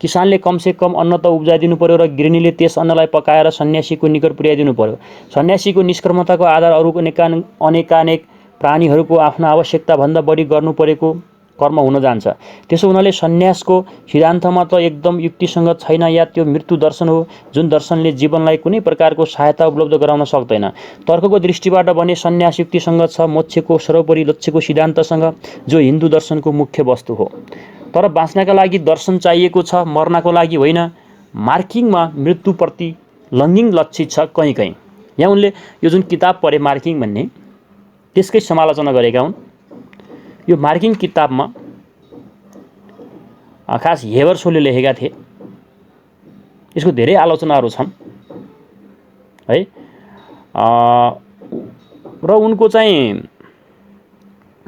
किसानले कमसेकम अन्न त उब्जाइदिनु पर्यो र गृहिणीले त्यस अन्नलाई पकाएर सन्यासीको निकट पुर्याइदिनु पर्यो। सन्यासीको निष्कर्मताको आधार अरू अनेकानेक प्राणीहरूको आफ्नो आवश्यकताभन्दा बढी गर्नु परेको कर्म हुन जान्छ। त्यसो हुनाले सन्यासको सिद्धान्तमा त एकदम युक्तिसँग छैन, या त्यो मृत्यु दर्शन हो जुन दर्शनले जीवनलाई कुनै प्रकारको सहायता उपलब्ध गराउन सक्दैन। तर्कको दृष्टिबाट भने सन्यास युक्तिसँग छ, मोक्षको सर्वोपरि लक्ष्यको सिद्धान्तसँग, जो हिन्दू दर्शनको मुख्य वस्तु हो। तर बाँच्नका लागि दर्शन चाहिएको छ, मर्नको लागि होइन। मार्किङमा मृत्युप्रति लङ्घिङ लक्षित छ कहीँ। यहाँ उनले यो जुन किताब पढे मार्किङ भन्ने, त्यसकै समालोचना गरेका हुन्। यो मार्किङ किताबमा खास हेबर्सोले लेखेका थिए। यसको धेरै आलोचनाहरू छन् है, र उनको चाहिँ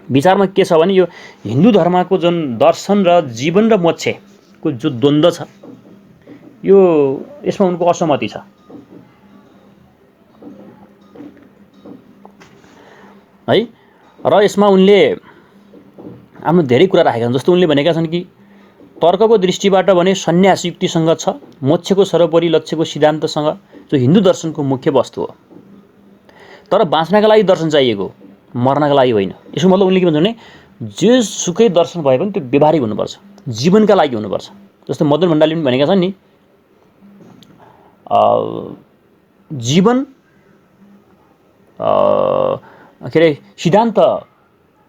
विचारमा के छ भने यो हिन्दू धर्मको जुन दर्शन र जीवन र मोक्षको जो द्वन्द्व छ, यो यसमा उनको असहमति छ है। र यसमा उनले आफ्नो धेरै कुरा राखेका छन्। जस्तो उनले भनेका छन् कि तर्कको दृष्टिबाट भने सन्यास युक्तिसँग छ, मोक्षको सर्वोपरि लक्ष्यको सिद्धान्तसँग, जो हिन्दू दर्शनको मुख्य वस्तु हो। तर बाँच्नका लागि दर्शन चाहिएको, मर्नका लागि होइन। यसको मतलब उनले के भन्छ भने जेसुकै दर्शन भए पनि त्यो व्यवहारिक हुनुपर्छ, जीवनका लागि हुनुपर्छ। जस्तो मदन भण्डारीले पनि भनेका छन् नि, जीवन के अरे सिद्धान्त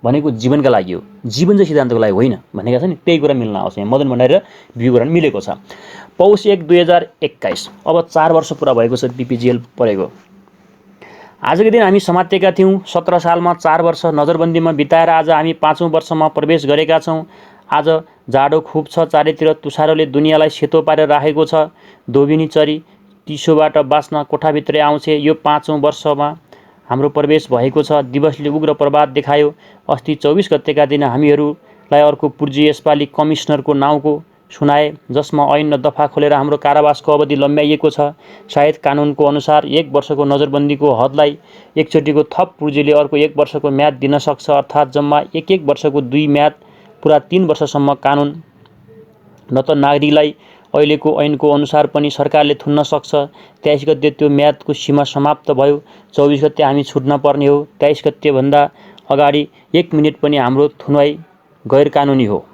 भनेको जीवनका लागि हो, जीवन चाहिँ सिद्धान्तको लागि होइन भनेका छ नि, त्यही कुरा मिल्न आउँछ। यहाँ मदन भण्डारी र विवरण मिलेको छ। पौष 1 2021 अब 4 वर्ष पुरा भएको छ डिपिजिएल परेको। आजको दिन हामी समातेका थियौँ। 17 सालमा 4 वर्ष नजरबन्दीमा बिताएर आज हामी 5औं वर्षमा प्रवेश गरेका छौँ। आज जाडो खुब छ, चारैतिर तुषारोले दुनियाँलाई सेतो पारेर राखेको छ। धोबिनी चरी चिसोबाट बाँच्न कोठाभित्रै आउँछ। यो 5औं वर्षमा हाम्रो प्रवेश भएको छ। दिवसले उग्र प्रभाव देखायो। अस्ति 24 गतेका दिन हामीहरूलाई अर्को पूर्जी यसपालि कमिसनरको नाउँको सुनाए, जसमा ऐन र दफा खोलेर हाम्रो कारावासको अवधि लम्ब्याइएको छ। सायद कानुनको अनुसार 1 वर्षको नजरबन्दीको हदलाई एकचोटिको थप पूर्जीले अर्को 1 वर्षको म्याद दिन सक्छ, अर्थात् जम्मा 1 वर्षको 2 म्याद पुरा 3 वर्षसम्म। कानुन न त नागरिकलाई अहिलेको ऐनको अनुसार पनि सरकारले थुन्न सक्छ। 23 गते त्यो म्यादको सीमा समाप्त भयो। 24 गते हामी छुट्न पर्ने हो। 23 गतेभन्दा अगाडि 1 मिनेट पनि हाम्रो थुनाइ गैर कानुनी हो।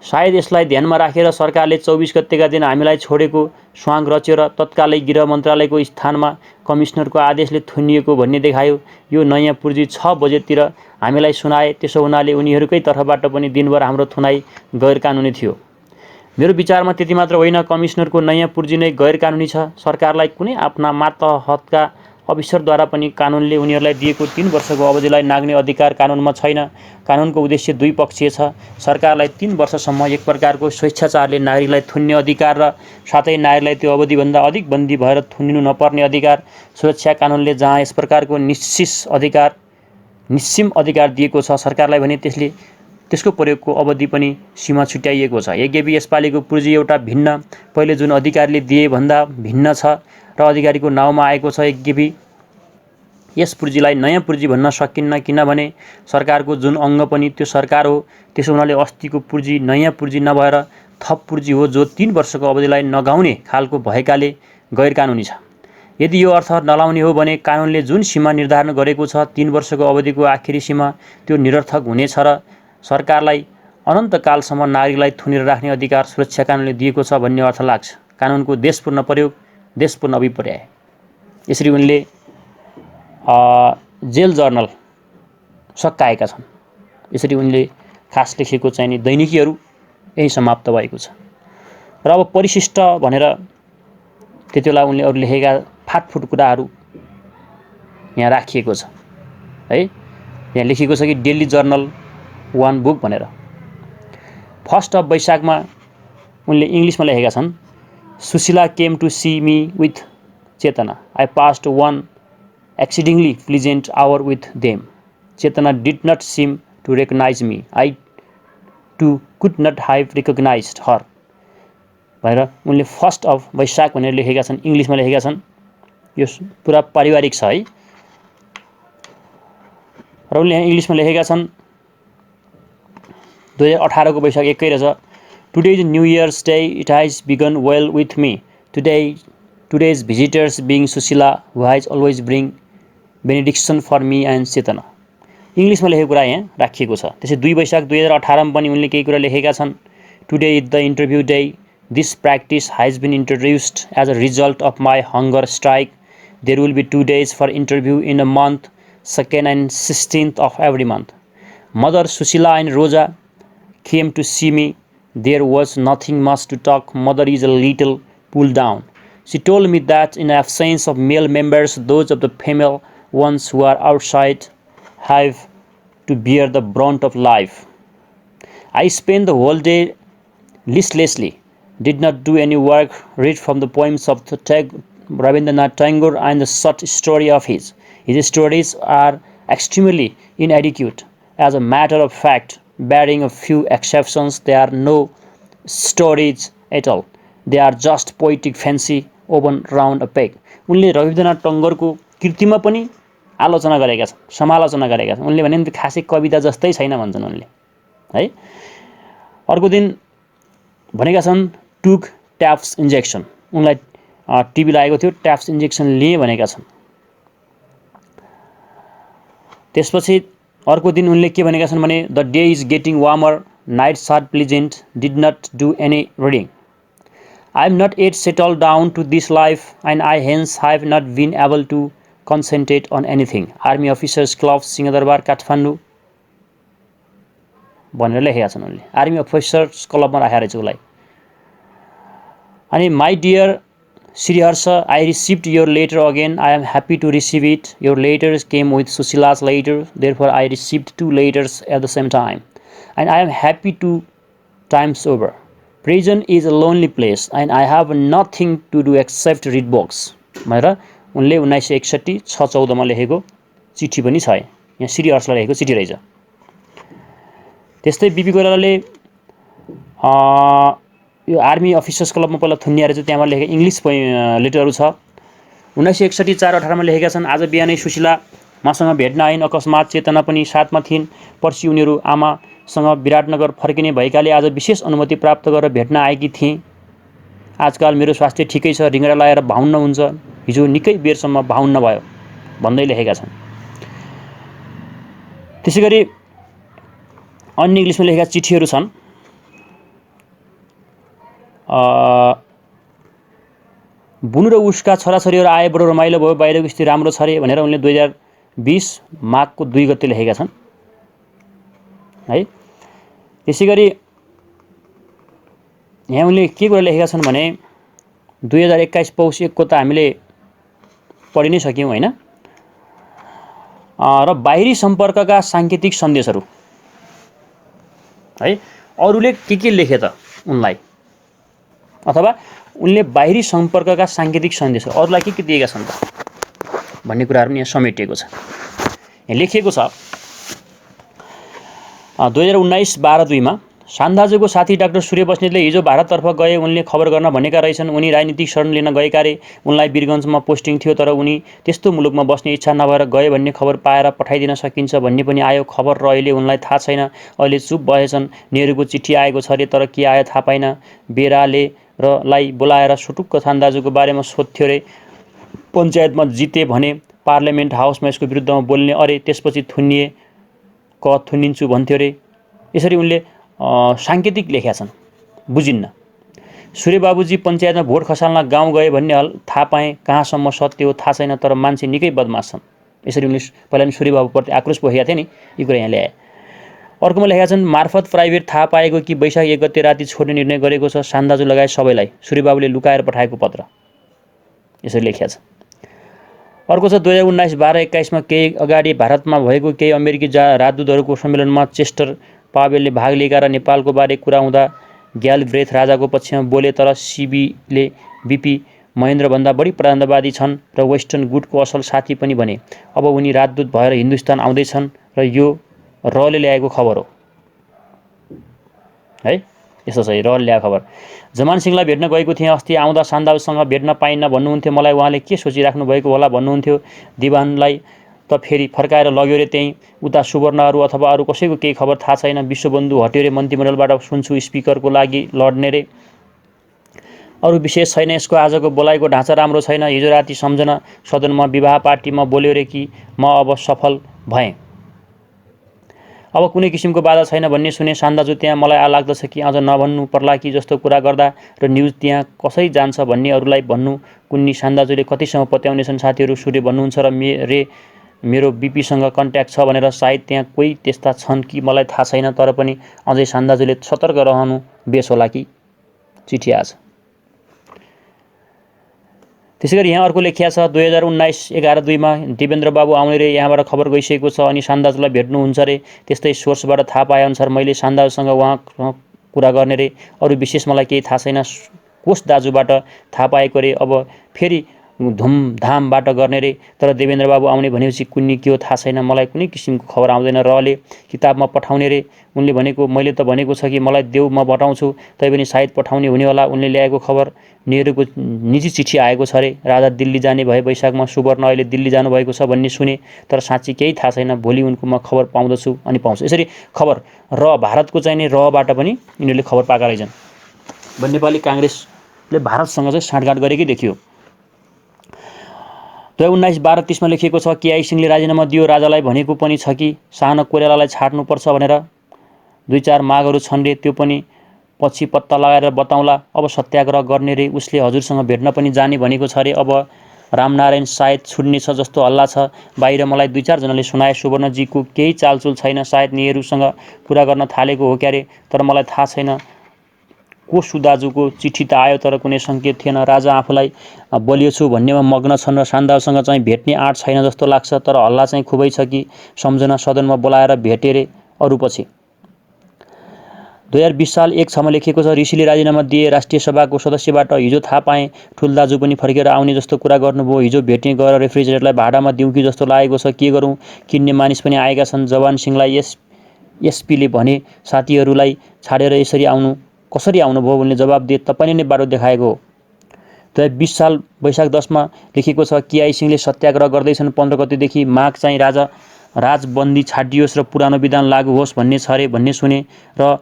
सायद यसलाई ध्यानमा राखेर सरकारले 24 गतेका दिन हामीलाई छोडेको स्वाङ रच्यो र तत्कालै गृह मन्त्रालयको स्थानमा कमिसनरको आदेशले थुनिएको भन्ने देखायो। यो नयाँ पूर्जी 6 बजेतिर हामीलाई सुनाए। त्यसो हुनाले उनीहरूकै तर्फबाट पनि दिनभर हाम्रो थुनाइ गैर कानुनी थियो। मेरो विचारमा त्यति मात्र होइन, कमिसनरको नयाँ पूर्जी नै गैर कानुनी छ। सरकारलाई कुनै आफ्ना मातहतका अफिसरद्वारा पनि कानुनले उनीहरूलाई दिएको 3 वर्षको अवधिलाई नाग्ने अधिकार कानुनमा छैन। कानुनको उद्देश्य द्विपक्षीय छ। सरकारलाई 3 वर्षसम्म एक प्रकारको स्वेच्छाचारले नागरिकलाई थुन्ने अधिकार र साथै नागरिकलाई त्यो अवधिभन्दा अधिक बन्दी भएर थुनिनु नपर्ने अधिकार। सुरक्षा कानुनले जहाँ यस प्रकारको निश्चिम अधिकार दिएको छ, सरकारलाई भने त्यसको प्रयोगको अवधि पनि सीमा छुट्याइएको छ। यद्यपि यसपालिको पूर्जी एउटा भिन्न, पहिले जुन अधिकारीले दिए भन्दा भिन्न छ र अधिकारीको नाउँमा आएको छ। यद्यपि यस पूर्जीलाई नयाँ पूर्जी भन्न सकिन्न, किनभने सरकारको जुन अङ्ग पनि त्यो सरकार हो। त्यसो हुनाले अस्तिको पूर्जी नयाँ पूर्जी नभएर थप पूर्जी हो, जो 3 वर्षको अवधिलाई नगाउने खालको भएकाले गैर कानुनी छ। यदि यो अर्थ नलाउने हो भने कानुनले जुन सीमा निर्धारण गरेको छ, 3 वर्षको अवधिको आखिरी सीमा, त्यो निरर्थक हुनेछ र सरकारलाई अनन्तकालसम्म नागरिकलाई थुनेर राख्ने अधिकार सुरक्षा कानुनले दिएको छ भन्ने अर्थ लाग्छ। कानुनको देशपूर्ण प्रयोग, देशपूर्ण अभिपर्याय। यसरी उनले जेल जर्नल सकाएका छन्। यसरी उनले खास लेखेको चाहिँ नि दैनिकीहरू यही समाप्त भएको छ। र अब परिशिष्ट भनेर त्यतिबेला उनले अरू लेखेका फाटफुट कुराहरू यहाँ राखिएको छ है। यहाँ लेखिएको छ कि डेली जर्नल 1 बुक भनेर। 1 वैशाखमा उनले इङ्ग्लिसमा लेखेका छन्, Sushila came to see me with Chetna. I passed 1 exceedingly pleasant hour with them. Chetana did not seem to recognize me. I too could not have recognized her. भनेर उनले 1 वैशाख भनेर लेखेका छन्, इङ्ग्लिसमा लेखेका छन्। यो पुरा पारिवारिक छ है। र उनले यहाँ इङ्ग्लिसमा लेखेका छन् 2018 को वैशाख 1 रहेछ। Today is New Year's Day. It has begun well with me. Today's visitors being Sushila, who has always bring benediction for me and Chetana. इङ्ग्लिसमा लेखेको कुरा यहाँ राखिएको छ। त्यसै 2 वैशाख 2018 मा पनि उनले केही कुरा लेखेका छन्। Today is the interview day. This practice has been introduced as a result of my hunger strike. There will be 2 days for interview in a month, 2nd and 16th of every month. Mother Sushila and Rosa came to see me. There was nothing much to talk. Mother is a little pulled down. She told me that in absence of male members, those of the female ones who are outside have to bear the brunt of life. I spent the whole day listlessly, did not do any work, read from the poems of Rabindranath Tagore and the short story of his. His stories are extremely inadequate. As a matter of fact, barring a few exceptions, they are no stories at all. They are just poetic fancy woven round a peg. उनले रविन्द्रनाथ टैगोरको कृतिमा पनि आलोचना गरेका छन्, समालोचना गरेका छन्। उनले भने खासै कविता जस्तै छैन भन्छन् उनले है। अर्को दिन भनेका छन् टुक ट्याप्स इन्जेक्सन। उनलाई टिबी लागेको थियो, ट्याप्स इन्जेक्सन लिए भनेका छन्। त्यसपछि अर्को दिन उनले के भनेका छन् भने the day is getting warmer, night short pleasant, did not do any reading. I am not yet settled down to this life, and I hence have not been able to consented on anything. Army Officers Club Singhadurbar Kathmandu भनेर लेखेका छन् उनले। Army officers क्लबमा राखेर रहेछ उसलाई। अनि my dear Shriharsha, I received your letter again. I am happy to receive it. Your letters came with Sushila's letter. Therefore, I received 2 letters at the same time. And I am happy 2 times over. Prison is a lonely place and I have nothing to do except read books. भनेर उनले 1961 6/14 मा लेखेको चिठी पनि छ। यहाँ श्रीहर्षलाई लेखेको चिठी रहेछ। त्यस्तै बीपी कोइरालाले यो आर्मी अफिसर्स क्लबमा पहिला थुन्याएर चाहिँ त्यहाँबाट लेखेको इङ्ग्लिस लेटरहरू छ। 1961 4/18 मा लेखेका छन्। आज बिहानै सुशीला मसँग भेट्न आइन्। अकस्मात चेतना पनि साथमा थिइन्। पर्सि उनीहरू आमासँग विराटनगर फर्किने भएकाले आज विशेष अनुमति प्राप्त गरेर भेट्न आएकी थिएँ। आजकाल मेरो स्वास्थ्य ठिकै छ। रिङ्गडा लगाएर 52 हुन्छ। हिजो निकै बेरसम्म 52 भयो भन्दै लेखेका छन्। त्यसैगरी अन्य इङ्ग्लिसमा लेखेका चिठीहरू छन्। बुनु र उसका छोराछोरीहरू आए बडो रमाइलो भयो। बाहिरको स्थिति राम्रो छ रे भनेर उनले 2020 माघको 2 गते लेखेका छन् है। त्यसैगरी यहाँ उनले के कुरा लेखेका छन् भने 2021 पौष 1 को त हामीले पढि नै सक्यौं हैन। र बाहिरी सम्पर्कका सांकेतिक सन्देशहरू है। अरूले के लेखे त उनलाई, अथवा उनले बाहिरी सम्पर्कका सांकेतिक सन्देशहरू अरूलाई के दिएका छन् त भन्ने कुराहरू यहाँ समेटिएको छ। यहाँ लेखिएको छ 2019 12/2 मा शान्दाजुको साथी डाक्टर सूर्य बस्नेतले हिजो भारततर्फ गए। उनले खबर गर्न भनेका रहेछन्। उनी राजनीतिक शरण लिन गएका रे। उनलाई वीरगञ्जमा पोस्टिङ थियो, तर उनी त्यस्तो मुलुकमा बस्ने इच्छा नभएर गए भन्ने खबर पाएर पठाइदिन सकिन्छ भन्ने पनि आयो खबर र अहिले उनलाई थाहा छैन। अहिले चुप भएछन्। नेहरूको चिठी आएको छ रे, तर के आयो थाहा पाइन। बेराले र लाई बोलाएर सुटुक्क शान्दाजुको बारेमा सोध्थ्यो रे। पञ्चायतमा जिते भने पार्लियामेन्ट हाउसमा यसको विरुद्धमा बोल्ने अरे, त्यसपछि थुनिन्छु भन्थ्यो रे। यसरी उनले सांकेतिक लेखेका छन्, बुझिन्न। सूर्य बाबुजी पञ्चायतमा भोट खसाल्न गाउँ गए भन्ने थाहा पाएँ। कहाँसम्म सत्य हो थाहा छैन, तर मान्छे निकै बदमास छन्। यसरी उनले पहिला नि सूर्य बाबुप्रति आक्रोश पोखेका थिए नि, यी कुरा यहाँ ल्याए। अर्कोमा लेखेका छन् मार्फत प्राइभेट थाहा पाएको कि वैशाख 1 गते राति छोड्ने निर्णय गरेको छ शान्दाजु लगायत सबैलाई। सूर्य बाबुले लुकाएर पठाएको पत्र, यसरी लेखेका छ। अर्को छ 2019 12-21 मा केही अगाडि भारतमा भएको केही अमेरिकी राजदूतहरूको सम्मेलनमा चेस्टर पावेलले भाग लिएका र नेपालको बारे कुरा हुँदा ग्यालब्रेथ राजाको पक्षमा बोले, तर सीबीले बीपी महेन्द्रभन्दा बढी प्रधानवादी छन् र वेस्टर्न गुडको असल साथी पनि बने। अब उनी राजदूत भएर हिन्दुस्तान आउँदैछन् र यो रले ल्याएको खबर हो है। यस्तो छ रले ल्याएको खबर। जमान सिंहलाई भेट्न गएको थिएँ अस्ति। आउँदा शान्दाजुसँग भेट्न पाइन्न भन्नुहुन्थ्यो। मलाई उहाँले के सोचिराख्नु भएको होला भन्नुहुन्थ्यो। दिवानलाई त फेरि फर्काएर लग्यो रे त्यहीँ। उता सुवर्णहरू अथवा अरू कसैको केही खबर थाहा छैन। विश्वबन्धु हट्यो रे मन्त्रीमण्डलबाट सुन्छु, स्पिकरको लागि लड्ने रे। अरू विशेष छैन। यसको आजको बोलाइको ढाँचा राम्रो छैन। हिजो राति सम्झना सदनमा विवाह पार्टीमा बोल्यो रे कि म अब सफल भएँ, अब कुनै किसिमको बाधा छैन भन्ने सुने। शान्दाजु त्यहाँ मलाई लाग्दछ कि अझ नभन्नु पर्ला कि जस्तो कुरा गर्दा र न्युज त्यहाँ कसै जान्छ भन्ने अरूलाई भन्नु कुन्नी। शान्दाजुले कतिसम्म पत्याउनेछन् साथीहरू। सूर्य भन्नुहुन्छ र मेरो बीपीसँग कन्ट्याक्ट छ भनेर। सायद त्यहाँ कोही त्यस्ता छन् कि मलाई थाहा छैन, तर पनि अझै शान्दाजुले सतर्क रहनु बेस होला कि। चिठी आज। त्यसैगरी यहाँ अर्को लेखिया छ 2019 11/2 मा देवेन्द्र बाबु आउने रे। यहाँबाट खबर गइसकेको छ अनि शान्दाजुलाई भेट्नुहुन्छ रे। त्यस्तै सोर्सबाट थाहा पाए अनुसार मैले शान्दाजुसँग उहाँ कुरा गर्ने रे। अरू विशेष मलाई केही थाहा छैन। कोष दाजुबाट थाहा पाएको रे। अब फेरि धुमधामबाट गर्ने रे। तर देवेन्द्र बाबु आउने भनेपछि कुन्नी के हो थाहा छैन। मलाई कुनै किसिमको खबर आउँदैन। रले किताबमा पठाउने रे। उनले भनेको मैले त भनेको छ कि मलाई देऊ म पठाउँछु, तैपनि सायद पठाउने हुने होला। उनले ल्याएको खबर नेहरूको निजी चिठी आएको छ रे। राजा दिल्ली जाने भए वैशाखमा सुवर्ण अहिले दिल्ली जानुभएको छ भन्ने सुने, तर साँच्चै केही थाहा छैन। भोलि उनको म खबर पाउँदछु अनि पाउँछु। यसरी खबर र भारतको चाहिने रबाट पनि यिनीहरूले खबर पाएका रहेछन्। नेपाली काङ्ग्रेसले भारतसँग चाहिँ साँठगाँठ गरेकै देखियो। 2019 12-30 मा लेखिएको छ केआई सिंहले राजीनामा दियो। राजालाई भनेको पनि छ कि सानो कोइरालालाई छाड्नुपर्छ भनेर। 2-4 मागहरू छन् रे, त्यो पनि पछि पत्ता लगाएर बताउँला। अब सत्याग्रह गर्ने रे। उसले हजुरसँग भेट्न पनि जाने भनेको छ रे। अब रामनारायण सायद छुट्नेछ जस्तो हल्ला छ। बाहिर मलाई 2-4 जनाले सुनाए सुवर्णजीको केही चालचुल छैन, सायद नेहरूसँग कुरा गर्न थालेको हो क्यारे, तर मलाई थाहा छैन। को सुदाजुको चिठी त आयो तर कुनै सङ्केत थिएन। राजा आफूलाई बलियो छु भन्नेमा मग्न छन् र शानदारसँग चाहिँ भेट्ने आँट छैन जस्तो लाग्छ, तर हल्ला चाहिँ खुबै छ कि सम्झना सदनमा बोलाएर भेटे रे अरू पछि। 2020 साल 1/6 मा लेखिएको छ, ऋषिले राजीनामा दिए, राष्ट्रिय सभाको सदस्यबाट हिजो थाहा पाएँ ठुल्दाजु पनि फर्केर आउने जस्तो कुरा गर्नुभयो। हिजो भेटेँ, गएर रेफ्रिजरेटरलाई भाडामा दिउँ कि जस्तो लागेको छ। के गरौँ, किन्ने मानिस पनि आएका छन्। जवान सिंहलाई एसपीले भने साथीहरूलाई छाडेर यसरी कसरी आउनुभयो भन्ने जवाब दिए, तपाईँले नै बाटो देखाएको हो। 2020 साल वैशाख 10 मा लेखिएको छ, केआई सिंहले सत्याग्रह गर्दैछन्। 15 गतेदेखि माग चाहिँ राजबन्दी छाडियोस् र पुरानो विधान लागू होस् भन्ने छ रे भन्ने सुने र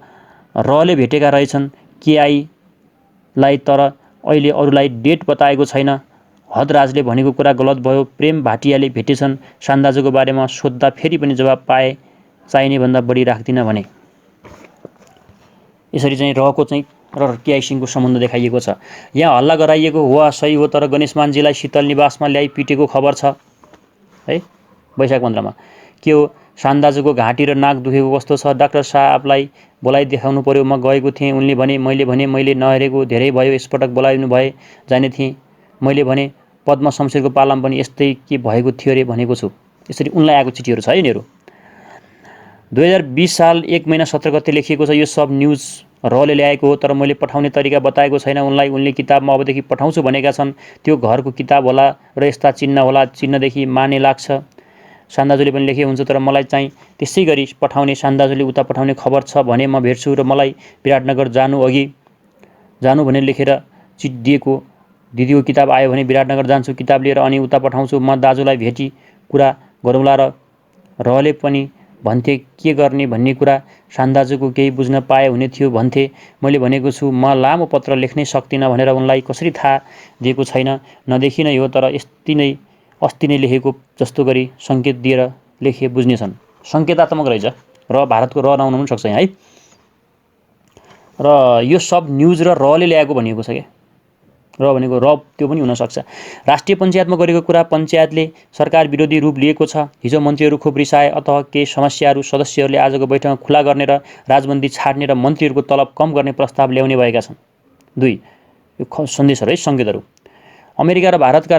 रले भेटेका रहेछन् केआईलाई, तर अहिले अरूलाई डेट बताएको छैन। हदराजले भनेको कुरा गलत भयो। प्रेम भाटियाले भेटेछन्। शानदाजुको बारेमा सोद्धा फेरि पनि जवाब पाए चाहिने भन्दा बढी राख्दिन भने। यसरी चाहिँ रहको चाहिँ र केआई सिंहको सम्बन्ध देखाइएको छ। यहाँ हल्ला गराइएको हो सही हो, तर गणेशमानजीलाई शीतल निवासमा ल्याइ पिटेको खबर छ है वैशाख 15 मा। के हो, शानदाजुको घाँटी र नाक दुखेको कस्तो छ, डाक्टर साहबलाई बोलाइ देखाउनु पर्यो। म गएको थिएँ, उनले भने, मैले नहेरेको धेरै भयो, यसपटक बोलाइनु भए जाने थिएँ। मैले भने पद्म शमशेरको पालामा पनि यस्तै के भएको थियो रे भनेको छु। यसरी उनलाई आएको चिठीहरू छ है यिनीहरू। 2020 साल 1 महिना 17 गते लेखिएको छ, यो सब न्युज रले ल्याएको हो, तर मैले पठाउने तरिका बताएको छैन उनलाई। उनले किताबमा अबदेखि पठाउँछु भनेका छन्। त्यो घरको किताब होला र यस्ता चिन्ह होला, चिन्हदेखि माने लाग्छ। शानदाजुले पनि लेखे हुन्छ, तर मलाई चाहिँ त्यसै गरी पठाउने, शानदाजुले उता पठाउने खबर छ भने म भेट्छु र मलाई विराटनगर जानु भने लेखेर चिट दिएको। दिदीको किताब आयो भने विराटनगर जान्छु किताब लिएर, अनि उता पठाउँछु। म दाजुलाई भेटी कुरा गरौँला र रहले पनि भन्थे के गर्ने भन्ने कुरा। शानदाजुको केही बुझ्न पाए हुने थियो भन्थे। मैले भनेको छु म लामो पत्र लेख्नै सक्दिनँ भनेर। उनलाई कसरी थाहा दिएको छैन, नदेखि नै हो, तर अस्ति नै लेखेको जस्तो गरी सङ्केत दिएर लेखे बुझ्नेछन्। सङ्केतात्मक रहेछ र भारतको र नहुन पनि सक्छ है। र यो सब न्युज र रले ल्याएको भनिएको छ क्या, र भनेको र त्यो पनि हुनसक्छ। राष्ट्रिय पञ्चायतमा गरेको कुरा, पञ्चायतले सरकार विरोधी रूप लिएको छ। हिजो मन्त्रीहरू खुब रिसाए, अतः केही समस्याहरू सदस्यहरूले आजको बैठकमा खुला गर्ने र राजबन्दी छाड्ने र मन्त्रीहरूको तलब कम गर्ने प्रस्ताव ल्याउने भएका छन्। 2 यो सन्देशहरू है, सङ्केतहरू। अमेरिका र भारतका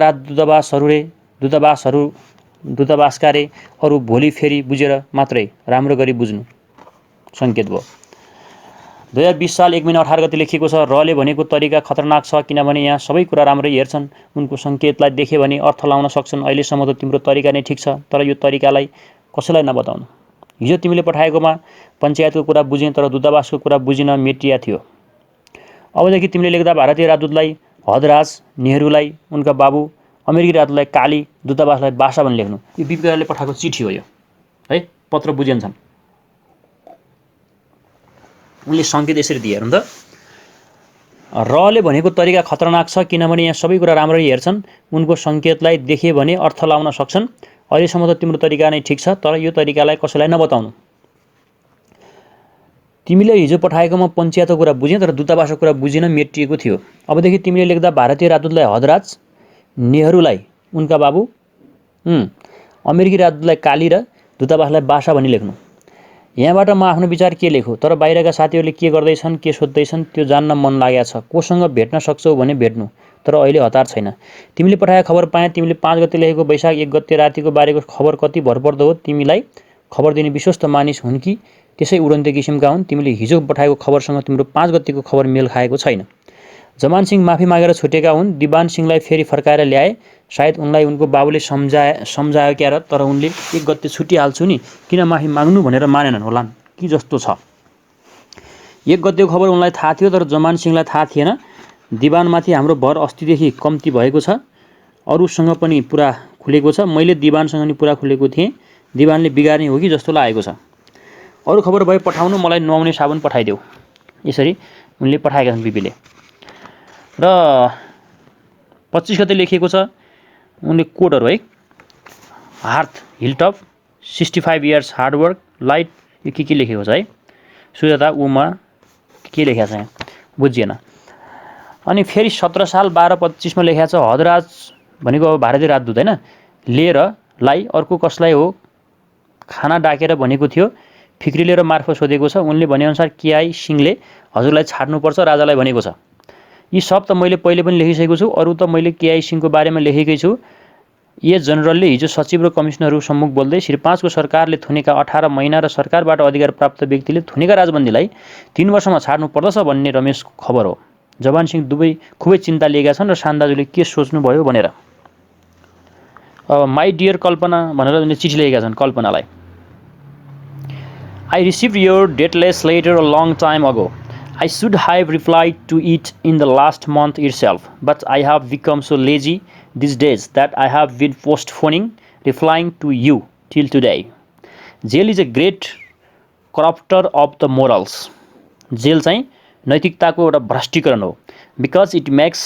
दूतावासका रे अरू भोलि फेरि बुझेर मात्रै राम्रो गरी बुझ्नु सङ्केत भयो। 2020 साल 1 महिना 18 गते लेखिएको छ, रले भनेको तरिका खतरनाक छ, किनभने यहाँ सबै कुरा राम्रै हेर्छन्। उनको सङ्केतलाई देखे भने अर्थ लाउन सक्छन्। अहिलेसम्म त तिम्रो तरिका नै ठिक छ, तर यो तरिकालाई कसैलाई नबताउनु। हिजो तिमीले पठाएकोमा पञ्चायतको कुरा बुझेँ, तर दूतावासको कुरा बुझिन मेटिया थियो। अबदेखि तिमीले लेख्दा भारतीय राजदूतलाई हदराज, नेहरूलाई उनका बाबु, अमेरिकी राजदूतलाई काली, दूतावासलाई बासा भनी लेख्नु। यो बिपिआरले पठाएको चिठी हो यो है, पत्र बुझिन्छन्। उनले सङ्केत यसरी दिए हेर्नु त, रले भनेको तरिका खतरनाक छ, किनभने यहाँ सबै कुरा राम्ररी हेर्छन्। उनको सङ्केतलाई देखे भने अर्थ लाउन सक्छन्। अहिलेसम्म त तिम्रो तरिका नै ठिक छ, तर यो तरिकालाई कसैलाई नबताउनु। तिमीले हिजो पठाएकोमा पञ्चायतको कुरा बुझेँ, तर दूतावासको कुरा बुझिन मेटिएको थियो। अबदेखि तिमीले लेख्दा भारतीय राजदूतलाई हदराज, नेहरूलाई उनका बाबु, अमेरिकी राजदूतलाई काली र दूतावासलाई बासा भनी लेख्नु। यहाँबाट म आफ्नो विचार के लेखु, तर बाहिरका साथीहरूले के गर्दैछन्, के सोध्दैछन् त्यो जान्न मन लागेको छ। कोसँग भेट्न सक्छौ भने भेट्नु, तर अहिले हतार छैन। तिमीले पठाएको खबर पाएँ। तिमीले 5 गते लेखेको वैशाख 1 गते रातिको बारेको खबर कति भरपर्दो हो। तिमीलाई खबर दिने विश्वस्त मानिस हुन् कि त्यसै उडन्ते किसिमका हुन्। तिमीले हिजो पठाएको खबरसँग तिम्रो 5 गतेको खबर मेल खाएको छैन। जमान सिंह माफी मागेर छुटेका हुन्। दिवान सिंहलाई फेरि फर्काएर ल्याए। सायद उनलाई उनको बाबुले सम्झायो क्या र, तर उनले 1 गते छुटिहाल्छु नि, किन माफी माग्नु भनेर मानेनन् होलान् कि जस्तो छ। 1 गतेको खबर उनलाई थाहा थियो, तर जमान सिंहलाई थाहा थिएन। दिवानमाथि हाम्रो भर अस्तिदेखि कम्ती भएको छ। अरूसँग पनि पुरा खुलेको छ। मैले दिवानसँग नि पुरा खुलेको थिएँ। दिवानले बिगार्ने हो कि जस्तो लागेको छ। अरू खबर भए पठाउनु, मलाई नुहाउने साबुन पठाइदेऊ। यसरी उनले पठाएका छन् बिपीले। र 25 गते लेखिएको छ, उनले कोडहरू है, हार्थ हिलटप, 65 इयर्स हार्डवर्क, लाइट, यो के लेखेको छ है, सुजाता उमा के लेखेको छ यहाँ बुझिएन। अनि फेरि 17 साल 12-25 मा लेखेको छ, हदराज भनेको अब भारतीय राजदूत हैन लिएर लाई अर्को कसलाई हो खाना डाकेर भनेको थियो फिक्रीले र मार्फत सोधेको छ उनले भनेअनुसार केआई सिंहले हजुरलाई छाड्नुपर्छ राजालाई भनेको छ यी सब त मैले पहिले पनि लेखिसकेको छु अरु त मैले केआई सिंहको बारेमा लेखेकै छु ए जनरलले हिजो सचिव र कमिसनरहरू सम्मुख बोल्दै श्री 5 को सरकारले थुनेका 18 महिना र सरकारबाट अधिकार प्राप्त व्यक्तिले थुनेका राजबन्दीलाई 3 वर्षमा छाड्नु पर्दछ भन्ने रमेशको खबर हो जवान सिंह दुवै खुबै चिन्ता लिएका छन् र शान्दाजुले के सोच्नु भयो भनेर अब माई डियर कल्पना भनेर चिठी लेखेका छन् कल्पनालाई I received your dateless letter a long time ago. I should have replied to it in the last month itself, but I have become so lazy these days that I have been postponing replying to you till today. Jail is a great corrupter of the morals. Jail चाहिँ नैतिकताको एउटा भ्रष्टीकरण हो because it makes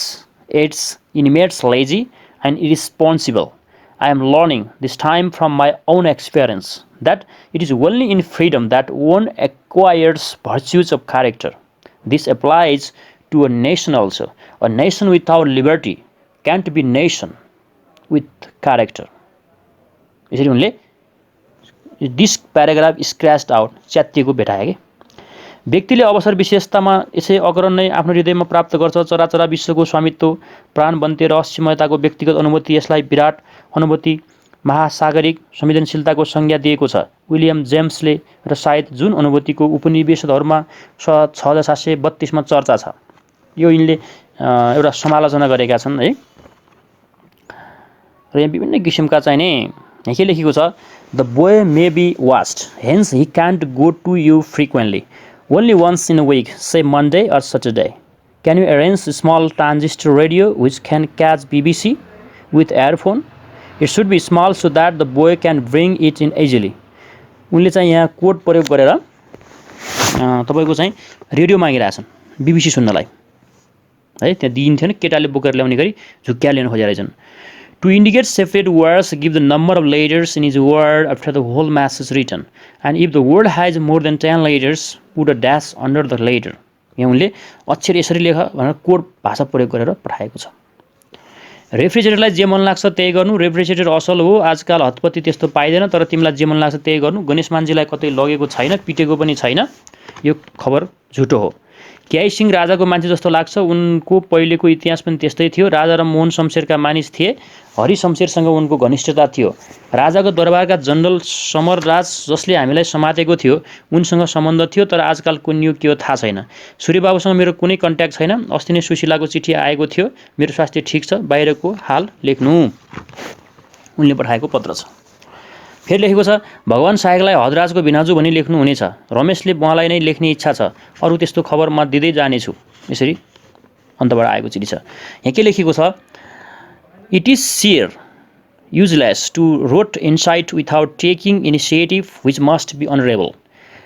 its inmates lazy and irresponsible. I am learning this time from my own experience that it is only in freedom that one acquires virtues of character. This applies to a nation also. A nation without liberty can't be nation with character. यसरी उनले this paragraph scratched out च्यातिएको भेटाए के व्यक्तिले अवसर विशेषतामा यसै अकरण नै आफ्नो हृदयमा प्राप्त गर्छ चराचरा विश्वको स्वामित्व प्राण बन्ते रहस्यमयताको व्यक्तिगत अनुभूति यसलाई विराट अनुभूति महासागरिक संवेदनशीलताको संज्ञा दिएको छ विलियम जेम्सले र सायद जुन अनुभूतिको उपनिवेशहरूमा 6732 मा चर्चा छ यो यिनले एउटा समालोचना गरेका छन् है र यहाँ विभिन्न किसिमका चाहिने यहाँ के लेखेको छ the boy may be watched hence he can't go to you frequently only once in a week, say Monday or Saturday. Can you arrange a small transistor radio which can catch BBC with earphone? It should be small so that the boy can bring it in easily. उनले चाहिँ यहाँ code प्रयोग गरेर तपाईको चाहिँ radio मागिरहेछन् BBC सुन्नलाई है त्यहाँ दिइन्थ्यो नि केटाले बोकेर ल्याउने गरी झुक्क्या ल्याउन खोजेर रहेछन् To indicate separate words, give the number of letters in each word after the whole message written. And if the word has more than 10 letters, put a dash under the letter. यहाँ उनले अक्षर यसरी लेख भनेर code भाषा प्रयोग गरेर पठाएको छ रेफ्रिजरेटरलाई जे मन लाग्छ त्यही गर्नु रेफ्रिजरेटर असल हो आजकल हतपति त्यस्तो पाइदैन तर तिमीलाई जे मन लाग्छ त्यही गर्नु गणेश मानजीलाई कतै लगेको छैन पिटेको पनि छैन यो खबर झुटो हो केआई सिंह राजाको मान्छे जस्तो लाग्छ उनको पहिलेको इतिहास पनि त्यस्तै थियो राजा र मोहन शमशेरका मानिस थिए हरि शमशेरसँग उनको घनिष्ठता थियो राजाको दरबारका जनरल समरराज जसले हामीलाई समातेको थियो उनसँग सम्बन्ध थियो तर आजकल कुन्यो के हो थाहा छैन सूर्यबाबुसँग मेरो कुनै कन्ट्याक्ट छैन अस्ति नै सुशीलाको चिठी आएको थियो मेरो स्वास्थ्य ठीक छ बाहिरको हाल लेख्नु उनले पठाएको पत्र छ फेरि लेखेको छ भगवान सायकलाई हदराजको भिनाजु भनी लेख्नु हुनेछ रमेशले उहाँलाई नै लेख्ने इच्छा छ अरु त्यस्तो खबर म दिँदै जाने छु यसरी अन्तबाट आएको चिठी छ यहाँ के लेखेको छ it is share useless to rote insight without taking initiative which must be honorable.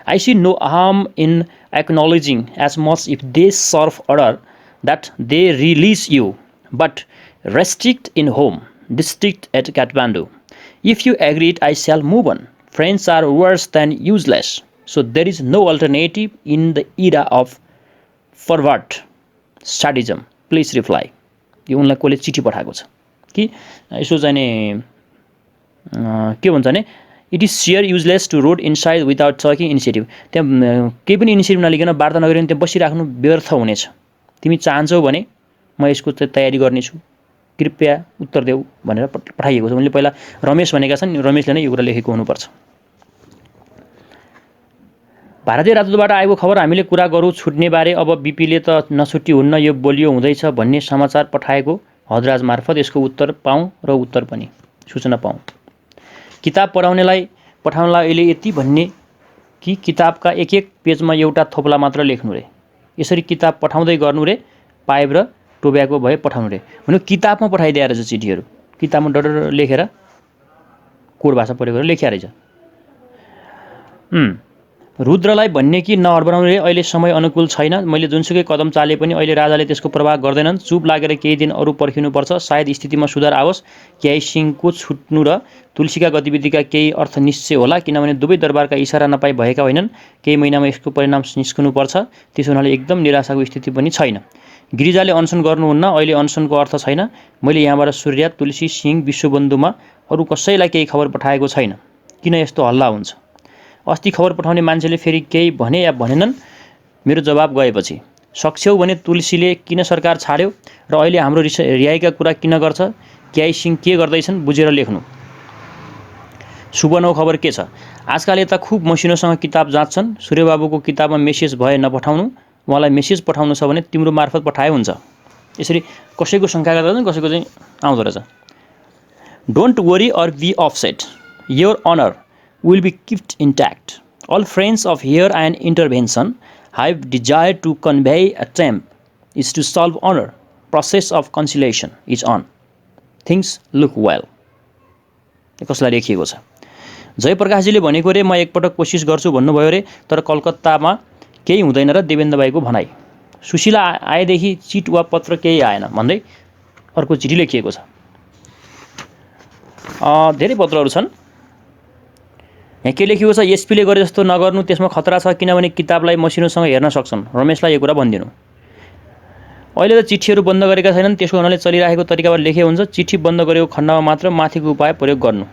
I see no harm in acknowledging as much if they serve order that they release you, but restrict in home, district at Kathmandu. If you agree, I shall move on. Friends are worse than useless, so there is no alternative in the era of forward sadism. Please reply. यो उनलाई कोले चिठी पठाएको छ कि यसो चाहिँ के भन्छ भने it is sheer useless to rot inside without taking initiative त्यहाँ केही पनि इनिसिएटिभ नलिकन वार्ता नगरिकन त्यहाँ बसिराख्नु व्यर्थ हुनेछ तिमी चाहन्छौ भने म यसको तयारी गर्नेछु कृपया उत्तर देऊ भनेर पठाइएको छ उनले पहिला रमेश भनेका छन् रमेशले नै यो कुरा लेखेको हुनुपर्छ भारतीय राजदूतबाट आएको खबर हामीले कुरा गरौँ छुट्ने बारे अब बीपीले त नछुट्टी हुन्न यो बोलियो हुँदैछ भन्ने समाचार पठाएको हदराज मार्फत यसको उत्तर पाऊँ र उत्तर पनि सूचना पाऊँ किताब पढाउनेलाई पठाउनलाई अहिले यति भन्ने कि किताबका एक एक पेजमा एउटा थोप्ला मात्र लेख्नु रे यसरी किताब पठाउँदै गर्नु रे पाइप र टोब्याको भए पठाउनु रे भने किताबमा पठाइदिया रहेछ चिठीहरू किताबमा डडर लेखेर कोड भाषा प्रयोग गरेर लेख्या रहेछ रुद्रलाई भन्ने कि नहडबडाउनु रे अहिले समय अनुकूल छैन मैले जुनसुकै कदम चाले पनि अहिले राजाले त्यसको प्रभाव गर्दैनन् चुप लागेर केही दिन अरु पर्खिनुपर्छ सायद स्थितिमा सुधार आओस् केआई सिंहको छुट्नु र तुलसीका गतिविधिका केही अर्थ निश्चय होला किनभने दुवै दरबारका इशारा नपाई भएका होइनन् केही महिनामा यसको परिणाम निस्कनु पर्छ त्यसो हुनाले एकदम निराशाको स्थिति पनि छैन गिरिजाले अनसन गर्नुहुन्न, अहिले अनसनको अर्थ छैन। मैले यहाँबाट सूर्या, तुलसी, सिंह, विश्वबन्धुमा अरू कसैलाई केही खबर पठाएको छैन। किन यस्तो हल्ला हुन्छ? अस्ति खबर पठाउने मान्छेले फेरि केही भने या भनेनन्? मेरो जवाब गएपछि। सक्छौ भने तुलसीले किन सरकार छाड्यो र अहिले हाम्रो रिहाइका कुरा किन गर्छ? केआई सिंह के गर्दैछन् बुझेर लेख्नु। सुबनौ खबर के छ? आजकल यता खुब मसिनोसँग किताब जाँच्छन्। सूर्यबाबुको किताबमा मेसेज भए नपठाउनु, उहाँलाई मेसेज पठाउनु छ भने तिम्रो मार्फत पठाए हुन्छ। यसरी कसैको शङ्का गर्दा कसैको चाहिँ आउँदो रहेछ। Don't worry or be upset, your honour will be kept intact. All friends of here and intervention have desire to convey attempt is to solve honor. Process of conciliation is on. Things look well. कसलाई लेखिएको छ? जयप्रकाशजीले भनेको रे म एकपटक कोसिस गर्छु भन्नुभयो रे, तर कलकत्तामा केही हुँदैन र देवेन्द्र भाइको भनाइ। सुशीला आएदेखि चिट वा पत्र केही आएन भन्दै अर्को चिठी लेखिएको छ। धेरै पत्रहरू छन्। यहाँ के लेखिएको छ? एसपीले गरे जस्तो नगर्नु, त्यसमा खतरा छ, किनभने किताबलाई मसिनोसँग हेर्न सक्छन्। रमेशलाई यो कुरा भनिदिनु। अहिले त चिठीहरू बन्द गरेका छैनन्, त्यसको हुनाले चलिरहेको तरिकाबाट लेखे हुन्छ। चिठी बन्द गरेको खण्डमा मात्र माथिको उपाय प्रयोग गर्नु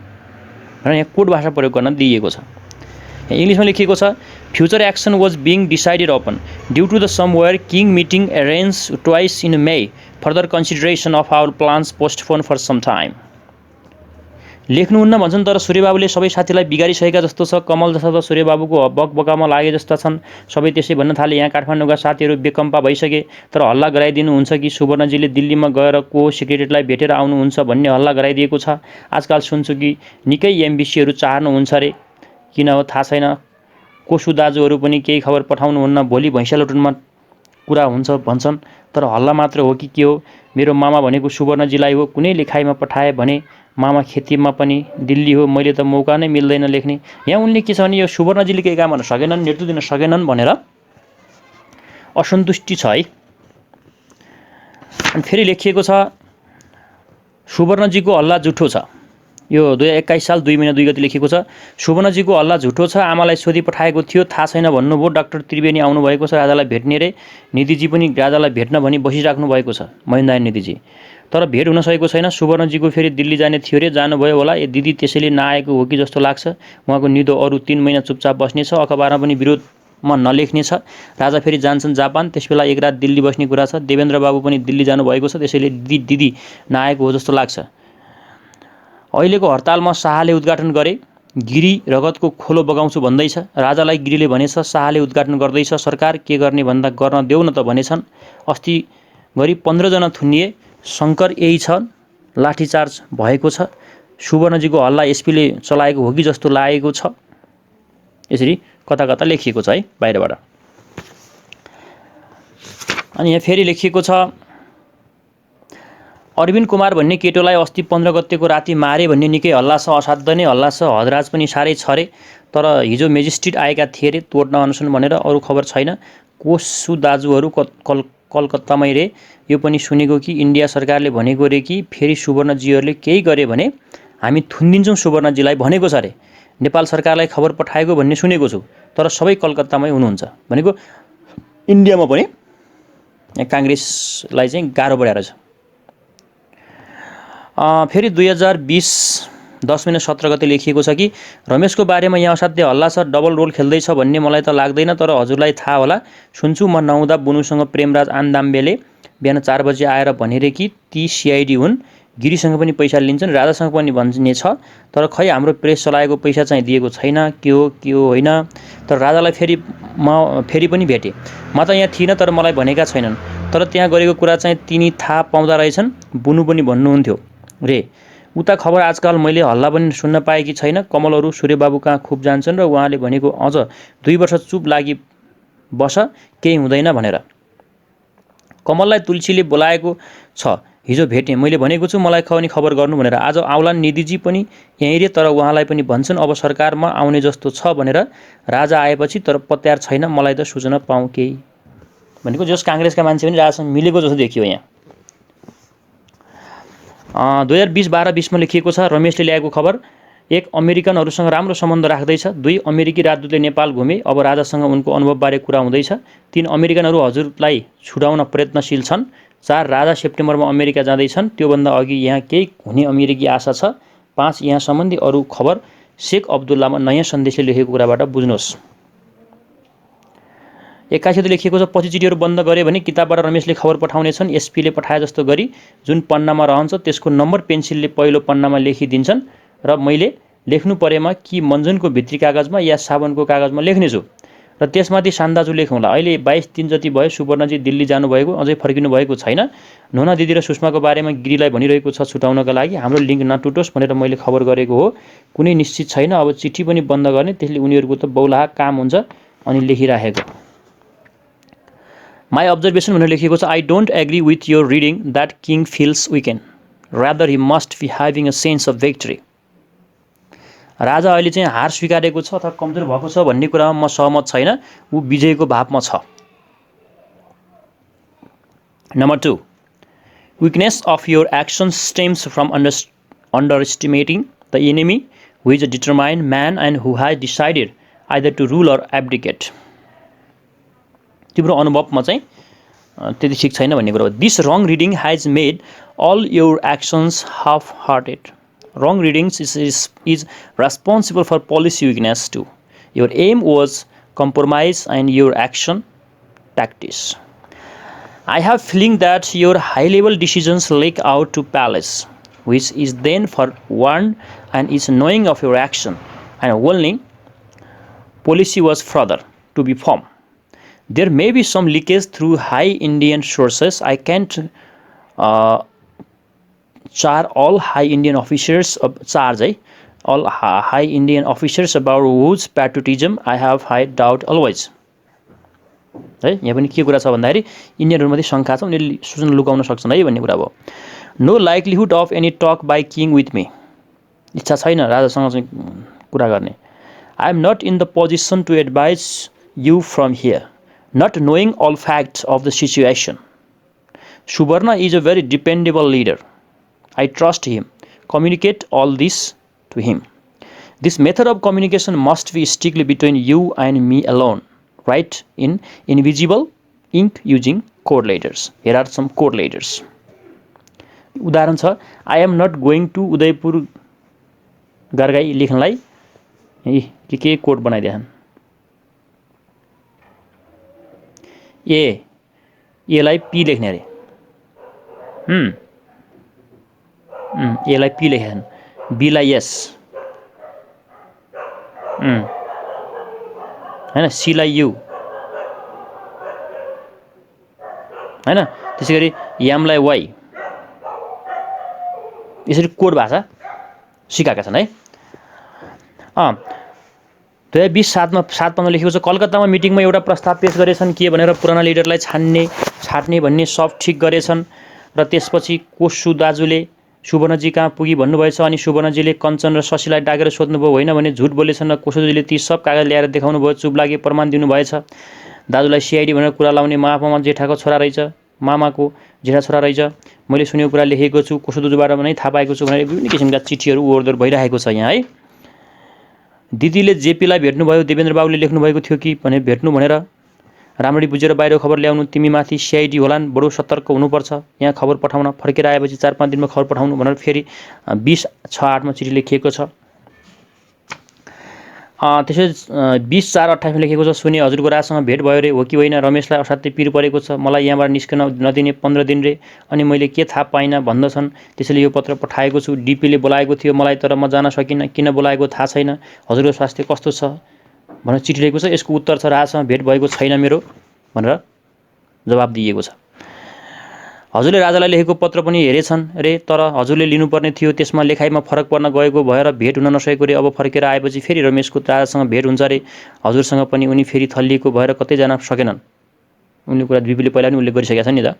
र यहाँ कोड भाषा प्रयोग गर्न दिइएको छ। यहाँ इङ्ग्लिसमा लेखिएको छ, future action was being decided upon due to the somewhere king meeting arrange twice in May, further consideration of our plans postpone for some time. लेख्नुहुन्न भन्छन्, तर सूर्यबाबुले सबै साथीलाई बिगारिसकेका जस्तो छ। कमल जस्ता त सूर्यबाबुको बकबकामा लागे जस्ता छन्। सबै त्यसै भन्न थाले, यहाँ काठमाडौँका साथीहरू बेकम्पा भइसके, तर हल्ला गराइदिनुहुन्छ कि सुवर्णजीले दिल्लीमा गएर को सेक्रेटरीलाई भेटेर आउनुहुन्छ भन्ने हल्ला गराइदिएको छ। आजकल सुन्छु कि निकै एमबिसीहरू चाहनुहुन्छ रे, किन हो थाहा छैन। कोसु दाजुहरू पनि केही खबर पठाउनुहुन्न। भोलि भैँसालोटनमा कुरा हुन्छ भन्छन्, तर हल्ला मात्र हो कि के हो? मेरो मामा भनेको सुवर्णजीलाई हो। कुनै लेखाइमा पठाए भने मामा खेतीमा पनि दिल्ली हो। मैले त मौका नै मिल्दैन लेख्ने। यहाँ उनले के छ भने यो सुवर्णजीले केही काम गर्न सकेनन्, नेतृत्व दिन सकेनन् भनेर असन्तुष्टि छ है। अनि फेरि लेखिएको छ, सुवर्णजीको हल्ला झुठो छ। यो 2021 साल 2 महिना 2 गते लेखिएको छ। सुवर्णजीको हल्ला झुठो छ। आमालाई सोधी पठाएको थियो, थाहा छैन भन्नुभयो। डाक्टर त्रिवेणी आउनुभएको छ राजालाई भेट्ने रे। निधिजी पनि राजालाई भेट्न भनी बसिराख्नु भएको छ, महेन्द्र निधिजी, तर भेट हुन सकेको छैन। सुवर्णजीको फेरि दिल्ली जाने थियो रे, जानुभयो होला। ए दिदी त्यसैले नआएको हो कि जस्तो लाग्छ। उहाँको निधो अरू 3 महिना चुपचाप बस्नेछ, अखबारमा पनि विरोधमा नलेख्नेछ। राजा फेरि जान्छन् जापान, त्यसबेला एक रात दिल्ली बस्ने कुरा छ। देवेन्द्र बाबु पनि दिल्ली जानुभएको छ, त्यसैले दिदी नआएको हो जस्तो लाग्छ। अहिलेको हडतालमा शाहले उद्घाटन गरे, गिरी रगतको खोलो बगाउँछु भन्दैछ। राजालाई गिरीले भनेछ शाहले उद्घाटन गर्दैछ, सरकार के गर्ने भन्दा गर्न देऊ न त भनेछन्। अस्ति गरी 15 जना थुनिए, शङ्कर यही छ, लाठीचार्ज भएको छ। सुवर्णजीको हल्ला एसपीले चलाएको हो कि जस्तो लागेको छ। यसरी कता कता लेखिएको छ है बाहिरबाट। अनि यहाँ फेरि लेखिएको छ, अरविन्द कुमार भन्ने केटोलाई अस्ति 15 गतेको राति मारे भन्ने निकै हल्ला छ, असाध्य नै हल्ला छ। हदराज पनि साह्रै छ रे, तर हिजो मेजिस्ट्रेट आएका थिए रे तोड्न अनसन भनेर। अरू खबर छैन। कोसु दाजुहरू कलकत्तामै रे। यो पनि सुनेको कि इन्डिया सरकारले भनेको रे कि फेरि सुवर्णजीहरूले केही गरे भने हामी थुनिदिन्छौँ सुवर्णजीलाई भनेको छ रे। नेपाल सरकारलाई खबर पठाएको भन्ने सुनेको छु, तर सबै कलकत्तामै हुनुहुन्छ भनेको। इन्डियामा पनि काङ्ग्रेसलाई चाहिँ गाह्रो बढाएर छ। फेरि 2020 10 महिना 17 गते लेखिएको छ कि रमेशको बारेमा यहाँ असाध्य हल्ला छ, डबल रोल खेल्दैछ भन्ने मलाई त लाग्दैन, तर हजुरलाई थाहा होला। सुन्छु म नहुँदा बुनुसँग प्रेमराज आन्दाम्बेले बिहान 4 बजे आएर भनेरे कि ती सिआइडी हुन्, गिरीसँग पनि पैसा लिन्छन्, राजासँग पनि भन्ने छ, तर खै हाम्रो प्रेस चलाएको पैसा चाहिँ दिएको छैन, के हो होइन। तर राजालाई फेरि पनि भेटेँ। म त यहाँ थिइनँ, तर मलाई भनेका छैनन्, तर त्यहाँ गरेको कुरा चाहिँ तिनी थाहा पाउँदा रहेछन्। बुनु पनि भन्नुहुन्थ्यो रे। उता खबर आजकल मैले हल्ला पनि सुन्न पाएकी छैन। कमलहरू सूर्यबाबु कहाँ खुब जान्छन् र उहाँले भनेको अझ 2 वर्ष चुप लागि बस, केही हुँदैन भनेर। कमललाई तुलसीले बोलाएको छ, हिजो भेटेँ। मैले भनेको छु मलाई खबर गर्नु भनेर। आज आउलान् निधिजी पनि यहीँ रे, तर उहाँलाई पनि भन्छन् अब सरकारमा आउने जस्तो छ भनेर। राजा आएपछि तर पत्यार छैन, मलाई त सूचना पाऊँ केही भनेको। जस काङ्ग्रेसका मान्छे पनि राजासँग मिलेको जस्तो देखियो यहाँ। 2020 12-20 मा लेखिएको छ, रमेशले ल्याएको खबर, 1 अमेरिकनहरूसँग राम्रो सम्बन्ध राख्दैछ। 2 अमेरिकी राजदूतले नेपाल घुमे, अब राजासँग उनको अनुभवबारे कुरा हुँदैछ। 3 अमेरिकनहरू हजुरलाई छुडाउन प्रयत्नशील छन्। 4 राजा सेप्टेम्बरमा अमेरिका जाँदैछन्, त्योभन्दा अघि यहाँ केही हुने अमेरिकी आशा छ। 5 यहाँ सम्बन्धी अरू खबर शेख अब्दुल्लामा नयाँ सन्देशले लेखेको कुराबाट बुझ्नुहोस्। 81 लेखिएको छ, पछि चिठीहरू बन्द गरे भने किताबबाट रमेशले खबर पठाउनेछन्। एसपीले पठाए जस्तो गरी जुन पन्नामा रहन्छ त्यसको नम्बर पेन्सिलले पहिलो पन्नामा लेखिदिन्छन् र मैले लेख्नु परेमा कि मन्जुनको भित्री कागजमा या साबनको कागजमा लेख्नेछु र त्यसमाथि सान्दाजु लेखौँला। अहिले 22 दिन जति भयो सुवर्णजी दिल्ली जानुभएको, अझै फर्किनु भएको छैन। नोना दिदी र सुषमाको बारेमा गिरीलाई भनिरहेको छ छुटाउनका लागि। हाम्रो लिङ्क नटुटोस् भनेर मैले खबर गरेको हो। कुनै निश्चित छैन, अब चिठी पनि बन्द गर्ने, त्यसले उनीहरूको त बौलाहा काम हुन्छ। अनि लेखिराखेको माई अब्जर्भेसन भनेर लेखिएको छ, I don't agree with your reading that king feels weaken, rather he must be having a sense of victory. राजा अहिले चाहिँ हार स्वीकारेको छ अथवा कमजोर भएको छ भन्ने कुरामा म सहमत छैन, ऊ विजयको भावमा छ। Number 2, weakness of your actions stems from underestimating the enemy, who is a determined man and who has decided either to rule or abdicate. तिम्रो अनुभवमा चाहिँ त्यति ठिक छैन भन्ने कुरा हो। This wrong reading has made all your actions half-hearted. Wrong readings is responsible for policy weakness too. Your aim was compromise and your action tactics. I have feeling that your high-level decisions leak out to palace, which is then forewarned and is knowing of your action, and warning policy was further to be formed. There may be some leakage through high Indian sources. I can't charge all high Indian officers all high Indian officers about whose patriotism I have high doubt always. है, यहाँ पनि के कुरा छ भन्दाखेरि इन्डियनहरुमध्ये शंका छ, उनीहरूले सूचना लुकाउन सक्छन् है भन्ने कुरा हो। No likelihood of any talk by king with me, इच्छा छैन राजासँग चाहिँ कुरा गर्ने। I am not in the position to advise you from here, not knowing all facts of the situation. Subarna is a very dependable leader. I trust him. Communicate all this to him. This method of communication must be strictly between you and me alone. Write in invisible ink using code letters. Here are some code letters. उदाहरण छ, I am not going to Udaipur गरगाई लेख्नलाई के code बनाइदिएछन्। एलाई P लेख्ने अरे, एलाई P लेखेछन्, बीलाई S, हैन, सीलाई you, हैन, त्यसैगरी यामलाई वाई, यसरी कोड भाषा सिकाएका छन् है। 2020 7 लेखेको छ, कलकत्तामा मिटिङमा एउटा प्रस्ताव पेश गरेछन् के भनेर पुराना लिडरलाई छाट्ने भन्ने सब ठीक गरेछन् र त्यसपछि कोशु दाजुले सुवर्णजी कहाँ पुगी भन्नुभएछ अनि सुवर्णजीले कञ्चन र शशीलाई डाकेर सोध्नुभयो होइन भने झुट बोलेछन् र कोशुजीले ती सब कागज ल्याएर देखाउनु भयो, चुप लागे प्रमाण दिनुभएछ। दाजुलाई सीआईडी भनेर कुरा लाउने मामा जेठाको छोरा रहेछ, मामाको जेठा छोरा रहेछ, मैले सुनेको कुरा लेखेको छु, कोशुदाजुबाट नै थाहा पाएको छु भनेर विभिन्न किसिमका चिठीहरू ओहोरदोहोर भइरहेको छ यहाँ है। दिदीले जेपीलाई भेट्नुभयो, देवेन्द्र बाबुले लेख्नु भएको थियो कि भने भेट्नु भनेर राम्ररी बुझेर बाहिर खबर ल्याउनु, तिमी माथि सीआईडी होलान्, बडो सतर्क हुनुपर्छ, यहाँ खबर पठाउन, फर्केर आएपछि 4-5 दिनमा खबर पठाउनु भनेर फेरि 20/6/8 चिठी लेखिएको छ। त्यसै 20/4/28 लेखेको छ, सुने हजुरको राजसँग भेट भयो रे, हो कि होइन, रमेशलाई असाध्यै पिर परेको छ, मलाई यहाँबाट निस्कन नदिने 15 दिन रे, अनि मैले के थाहा पाइनँ भन्दछन्, त्यसैले यो पत्र पठाएको छु। डीपीले बोलाएको थियो मलाई तर म जान सकिनँ, किन बोलाएको थाहा छैन, हजुरको स्वास्थ्य कस्तो छ भनेर चिठी लेखेको छ। यसको उत्तर छ राजसँग भेट भएको छैन मेरो भनेर जवाब दिएको छ। हजुरले राजालाई लेखेको पत्र पनि हेरेछन् रे, तर हजुरले लिनुपर्ने थियो, त्यसमा लेखाइमा फरक पर्न गएको भएर भेट हुन नसकेको रे, अब फर्केर आएपछि फेरि रमेशको राजासँग भेट हुन्छ रे, हजुरसँग पनि उनी फेरि थल्लिएको भएर कतै जान सकेनन्। उनले कुरा बीपीले पहिला पनि उल्लेख गरिसकेका छन् नि त।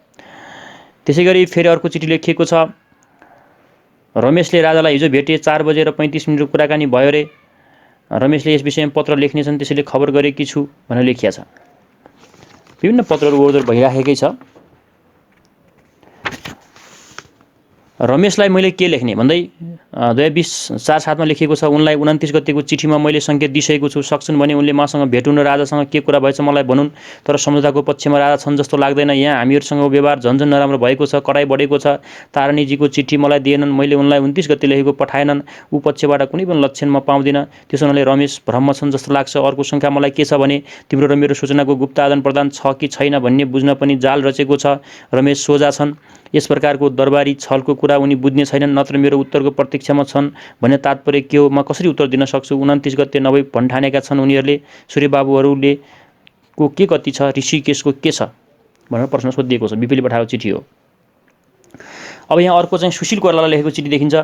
त्यसैगरी फेरि अर्को चिठी लेखिएको छ, रमेशले राजालाई हिजो भेटे, 4:35 कुराकानी भयो रे, रमेशले यस विषयमा पत्र लेख्नेछन्, त्यसैले खबर गरेकी छु भनेर लेखिया छ। विभिन्न पत्रहरू ओहोरदोहोर भइराखेकै छ। रमेशलाई मैले के लेख्ने भन्दै 2020-04-07 लेखिएको छ। उनलाई 29 गतेको चिठीमा मैले सङ्केत दिइसकेको छु। सक्छन् भने उनले मसँग भेटुन् र राजासँग के कुरा भएछ मलाई भनुन्, तर सम्झौताको पक्षमा राजा छन् जस्तो लाग्दैन। यहाँ हामीहरूसँग व्यवहार झन्झन नराम्रो भएको छ, कडाइ बढेको छ। तारानीजीको चिठी मलाई दिएनन्, मैले उनलाई 29 गते लेखेको पठाएनन्। ऊ पक्षबाट कुनै पनि लक्षण म पाउँदिनँ। त्यसो हुनाले रमेश भ्रममा छन् जस्तो लाग्छ। अर्को शङ्का मलाई के छ भने तिम्रो र मेरो सूचनाको गुप्त आदान प्रदान छ कि छैन भन्ने बुझ्न पनि जाल रचेको छ। रमेश सोझा छन्। यस प्रकारको दरबारी छलको कुरा उनी बुझ्ने छैनन्, नत्र मेरो उत्तरको प्रतीक्षामा छन् भन्ने तात्पर्य के हो? म कसरी उत्तर दिन सक्छु? 29 गते नभई भन्ठानेका छन् उनीहरूले। सूर्यबाबुहरूले को के गति छ, ऋषिकेशको के छ भनेर प्रश्न सोधिएको छ। बिपीले पठाएको चिठी हो। अब यहाँ अर्को चाहिँ सुशील कोइरालाले लेखेको चिठी देखिन्छ।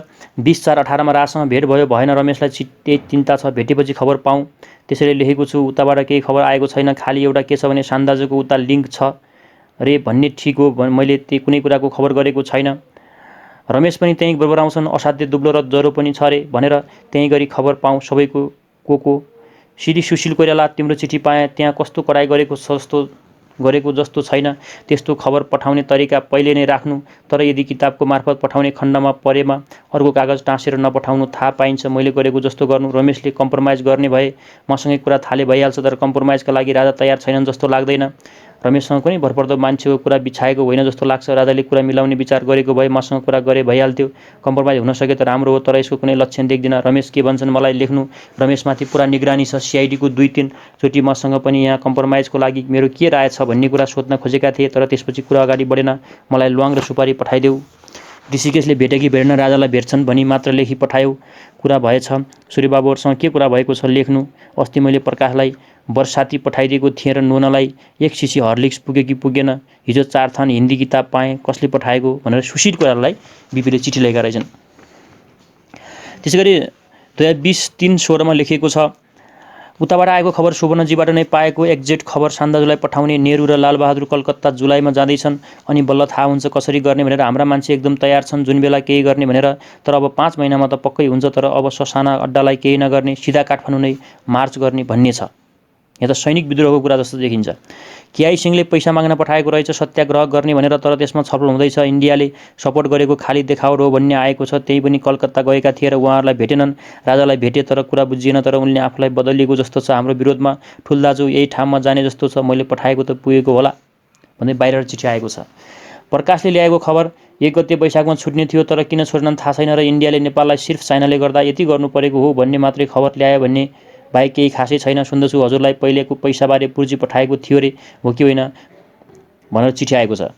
20/4/18 मा राजसँग भेट भयो, भएन। रमेशलाई त्यही चिन्ता छ, भेटेपछि खबर पाऊँ त्यसैले लेखेको छु। उताबाट केही खबर आएको छैन। खालि एउटा के छ भने सान्दाजुको उता लिङ्क छ रे भन्ने ठिक हो। मैले कुनै कुराको खबर गरेको छैन। रमेश पनि त्यहीँ बरबराउँछन्। असाध्य दुब्लो र ज्वरो पनि छ रे भनेर त्यहीँ गरी खबर पाऊँ सबैको को। श्री सुशील कोइराला, तिम्रो चिठी पाएँ। त्यहाँ कस्तो कडाइ गरेको जस्तो छैन। त्यस्तो खबर पठाउने तरिका पहिले नै राख्नु। तर यदि किताबको मार्फत पठाउने खण्डमा परेमा अर्को कागज टाँसेर नपठाउनु। थाहा पाइन्छ मैले गरेको जस्तो गर्नु। रमेशले कम्प्रोमाइज गर्ने भए मसँगै कुरा थाले भइहाल्छ, तर कम्प्रोमाइजका लागि राजा तयार छैनन् जस्तो लाग्दैन। रमेशसँग कुनै भरपर्दो मान्छेको कुरा बिछाएको होइन जस्तो लाग्छ। राजाले कुरा मिलाउने विचार गरेको भए मसँग कुरा गरे भइहाल्थ्यो। कम्प्रोमाइज हुन सके त राम्रो हो, तर यसको कुनै लक्षण देख्दिनँ। रमेश के भन्छन् मलाई लेख्नु। रमेशमाथि पुरा निगरानी छ। सिआइडीको 2-3 चोटि मसँग पनि यहाँ कम्प्रोमाइजको लागि मेरो के राय छ भन्ने कुरा सोध्न खोजेका थिए, तर त्यसपछि कुरा अगाडि बढेन। मलाई ल्वाङ र सुपारी पठाइदेऊ। ऋषिकेशले भेटे कि भेटेन, राजालाई भेट्छन् भनी मात्र लेखी पठायो। कुरा भएछ। सूर्यबाबुहरूसँग के कुरा भएको छ लेख्नु। अस्ति मैले प्रकाशलाई बरसाती पठाइदिएको थिएँ र नुनलाई 1 सिसी हर्लिक्स पुग्यो कि पुगेन। हिजो 4 थान हिन्दी किताब पाएँ, कसले पठाएको भनेर सुशील कोइरालालाई बिपीले चिठी लेखेका रहेछन्। त्यसैगरी 2020-03-16 मा लेखिएको छ। उताबाट आएको खबर सुवर्णजीबाट नै पाएको एक्जेक्ट खबर सान्दाजुलाई पठाउने। नेहरू र लालबहादुर कलकत्ता जुलाईमा जाँदैछन्, अनि बल्ल थाहा हुन्छ कसरी गर्ने भनेर हाम्रा मान्छे एकदम तयार छन् जुन बेला केही गर्ने भनेर। तर अब 5 महिनामा त पक्कै हुन्छ, तर अब ससाना अड्डालाई केही नगर्ने, सिधा काठमाडौँ नै मार्च गर्ने भन्ने छ। यहाँ त सैनिक विद्रोहको कुरा जस्तो देखिन्छ। केआई सिंहले पैसा माग्न पठाएको रहेछ सत्याग्रह गर्ने भनेर, तर त्यसमा छलफल हुँदैछ। इन्डियाले सपोर्ट गरेको खाली देखावट हो भन्ने आएको छ। त्यही पनि कलकत्ता गएका थिए र उहाँहरूलाई भेटेनन्। राजालाई भेटे तर कुरा बुझिएन, तर उनले आफूलाई बदलिएको जस्तो छ। हाम्रो विरोधमा ठुल दाजु यही ठाउँमा जाने जस्तो छ। मैले पठाएको त पुगेको होला भन्दै बाहिर चिठी आएको छ। प्रकाशले ल्याएको खबर 1 गते वैशाखमा छुट्ने थियो, तर किन छोड्नन् थाहा छैन र इन्डियाले नेपाललाई सिर्फ चाइनाले गर्दा यति गर्नु परेको हो भन्ने मात्रै खबर ल्यायो भन्ने बाहेक केही खासै छैन। सुन्दछु हजुरलाई पहिलेको पैसाबारे पुर्जी पठाएको थियो रे, हो कि होइन भनेर चिठी आएको छ।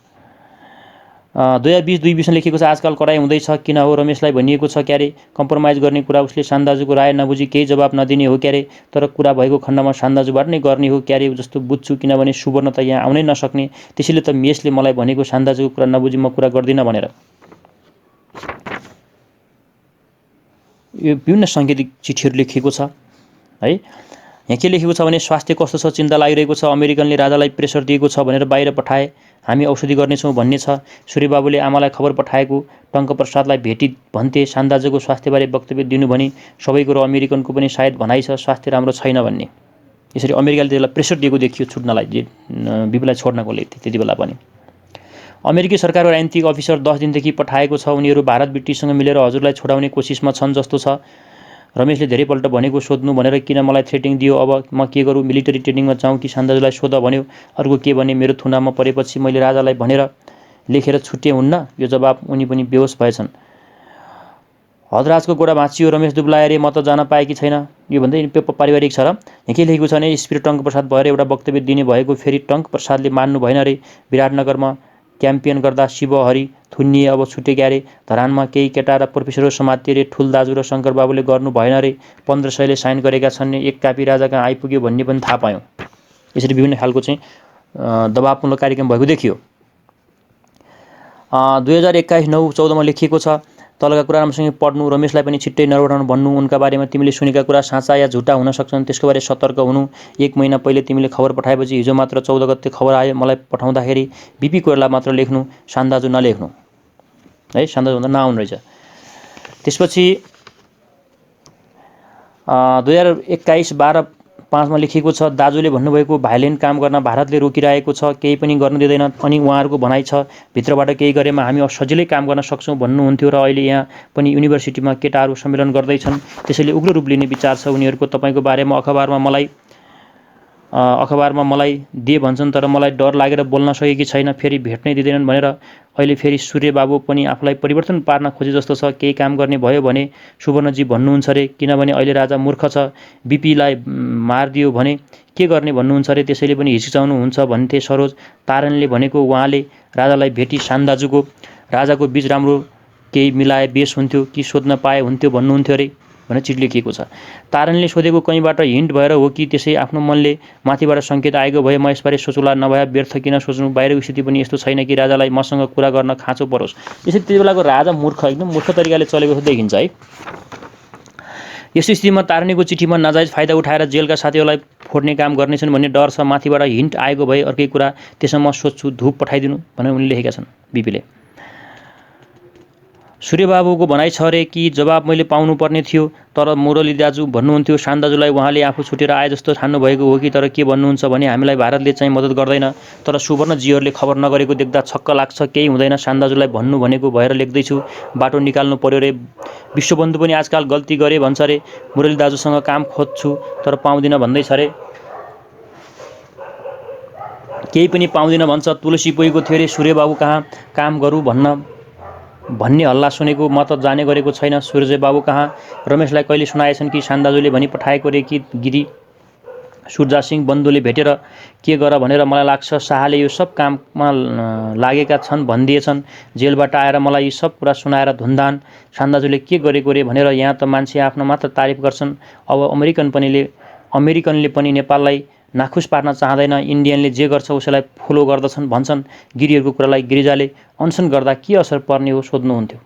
2020-02-20 लेखेको छ। आजकल कराई हुँदैछ किन हो? रमेशलाई भनिएको छ क्यारे कम्प्रोमाइज गर्ने कुरा। उसले सान्दाजुको राय नबुझी केही जवाब नदिने हो क्यारे, तर कुरा भएको खण्डमा सान्दाजुबाट नै गर्ने हो क्यारे जस्तो बुझ्छु, किनभने सुवर्ण त यहाँ आउनै नसक्ने। त्यसैले त मेषले मलाई भनेको सान्दाजुको कुरा नबुझी म कुरा गर्दिनँ भनेर। यो विभिन्न साङ्केतिक चिठीहरू लेखिएको छ है। यहाँ के लेखेको छ भने स्वास्थ्य कस्तो छ, चिन्ता लागिरहेको छ। अमेरिकनले राजालाई प्रेसर दिएको छ भनेर बाहिर पठाए, हामी औषधि गर्नेछौँ भन्ने छ। सूर्यबाबुले आमालाई खबर पठाएको, टङ्कप्रसादलाई भेटी भन्थे सान्दाजुको स्वास्थ्यबारे वक्तव्य दिनु भनी। सबैको र अमेरिकनको पनि सायद भनाइ छ स्वास्थ्य राम्रो छैन भन्ने। यसरी अमेरिकाले त्यसलाई प्रेसर दिएको देखियो छुट्नलाई, बिपीलाई छोड्नको लागि त्यति बेला पनि। अमेरिकी सरकारको राजनीतिक अफिसर 10 दिनदेखि पठाएको छ। उनीहरू भारत ब्रिटिससँग मिलेर हजुरलाई छोडाउने कोसिसमा छन् जस्तो छ। रमेशले धेरैपल्ट भनेको सोध्नु भनेर किन मलाई थ्रेटिङ दियो। अब म के गरौँ? मिलिटरी ट्रेनिङमा जाउँ कि सान्दाजुलाई सोध भन्यो। अर्को के भने मेरो थुनामा परेपछि मैले राजालाई भनेर लेखेर छुट्टे हुन्न। यो जवाब उनी पनि बेहोस भएछन्। हदराजको गोडा भाँचियो, रमेश दुब्लाए रे, म त जान पाएँ कि छैन। यो भन्दै पारिवारिक छ र यहाँ के लेखेको छ भने स्पिरिट टङ्कप्रसाद भएर एउटा वक्तव्य दिने भएको, फेरि टङ्कप्रसादले मान्नु भएन रे। विराटनगरमा क्याम्पेन गर्दा शिवहरि थुनिए, अब छुटे क्यारे। धरानमा केही केटा र प्रोफेसरहरू समातिए रे। ठुल दाजु र शङ्कर बाबुले गर्नु भएन रे। 1500ले साइन गरेका छन्। 1 कापी राजा कहाँ आइपुग्यो भन्ने पनि थाहा पायौँ। यसरी विभिन्न खालको चाहिँ दबावपूर्ण कार्यक्रम भएको देखियो। 2021-09-14 मा लेखिएको छ। तलका कुरा राम्रोसँग पढ्नु, रमेशलाई पनि छिट्टै नरौटाउनु भन्नु। उनका बारेमा तिमीले सुनेका कुरा साँचा या झुटा हुन सक्छन्, त्यसको बारे सतर्क हुनु। 1 महिना पहिले तिमीले खबर पठाएपछि हिजो मात्र 14 गते खबर आयो। मलाई पठाउँदाखेरि बिपी कोइराला मात्र लेख्नु, सान्दाजु नलेख्नु है। सान्दाजु भन्दा नआउनु रहेछ। त्यसपछि 2021-12 5 मा लेखिएको छ, दाजुले भन्नुभएको भाइलेन्ट काम गर्न भारतले रोकिरहेको छ, केही पनि गर्न दिँदैन। अनि उहाँहरूको भनाइ छ, भित्रबाट केही गरेमा हामी सजिलै काम गर्न सक्छौँ भन्नुहुन्थ्यो। र अहिले यहाँ पनि युनिभर्सिटीमा केटाहरू सम्मेलन गर्दैछन्, त्यसैले उग्र रूप लिने विचार छ उनीहरूको। तपाईँको बारेमा अखबारमा मलाई दे भन्छन्, तर मलाई डर लागेर बोल्न सकेकी छैन, फेरि भेट्नै दिँदैनन् भनेर अहिले फेरि सूर्यबाबु पनि आफूलाई परिवर्तन पार्न खोजे जस्तो छ। केही काम गर्ने भयो भने सुवर्णजी भन्नुहुन्छ रे, किनभने अहिले राजा मूर्ख छ, बीपीलाई मारिदियो भने के गर्ने भन्नुहुन्छ रे, त्यसैले पनि हिचकिचाउनुहुन्छ भन्थे सरोज तारनले भनेको। उहाँले राजालाई भेटी राजाको बीच राम्रो केही मिलाए बेस हुन्थ्यो कि सोध्न पाए हुन्थ्यो भन्नुहुन्थ्यो रे भनेर चिठी लेखिएको छ। तारनले सोधेको कहीँबाट हिन्ट भएर हो कि त्यसै आफ्नो मनले माथिबाट सङ्केत आएको भए म यसबारे सोचुला, नभए व्यर्थ किन सोच्नु। बाहिरको स्थिति पनि यस्तो छैन कि राजालाई मसँग कुरा गर्न खाँचो परोस्। यसरी त्यति बेलाको राजा एकदम मूर्ख तरिकाले चलेको देखिन्छ है। यस्तो स्थितिमा तारनीको चिठीमा नाजायज फाइदा उठाएर जेलका साथीहरूलाई फोड्ने काम गर्नेछन् भन्ने डर छ। माथिबाट हिन्ट आएको भए अर्कै कुरा, त्यसमा म सोध्छु धुप पठाइदिनु भनेर उनले लेखेका छन् बीपीले। सूर्यबाबुको भनाइ छ रे कि जवाब मैले पाउनुपर्ने थियो, तर मुरली दाजु भन्नुहुन्थ्यो शान दाजुलाई उहाँले आफू छुटेर आए जस्तो ठान्नु भएको हो कि, तर के भन्नुहुन्छ भने हामीलाई भारतले चाहिँ मद्दत गर्दैन, तर सुवर्णजीहरूले खबर नगरेको देख्दा छक्क लाग्छ। केही हुँदैन, शान दाजुलाई भन्नु भनेको भएर लेख्दैछु, बाटो निकाल्नु पर्यो रे। विश्वबन्धु पनि आजकाल गल्ती गरे भन्छ रे, मुरली दाजुसँग काम खोज्छु तर पाउँदिन भन्दैछ रे, केही पनि पाउँदिन भन्छ। तुलसी पुगेको थियो रे सूर्यबाबु कहाँ काम गरौँ भन्ने हल्ला सुनेको, म त जाने गरेको छैन। सूर्यबाबु कहाँ रमेशलाई कहिले सुनाएछन् कि शान दाजुले भनी पठाएको रे कि गिरी सुरजा सिंह बन्धुले भेटेर के गर भनेर मलाई लाग्छ शाहले यो सब काममा लागेका छन् भनिदिएछन्। जेलबाट आएर मलाई यी सब कुरा सुनाएर धुनधान शान दाजुले के गरेको रे भनेर। यहाँ त मान्छे आफ्नो मात्र तारिफ गर्छन्। अब अमेरिकनले पनि नेपाललाई नाखुस पार्न चाहँदैन, इन्डियनले जे गर्छ उसैलाई फलो गर्दछन् भन्छन्। गिरीहरूको कुरालाई गिरिजाले अनसन गर्दा के असर पर्ने हो सोध्नुहुन्थ्यो।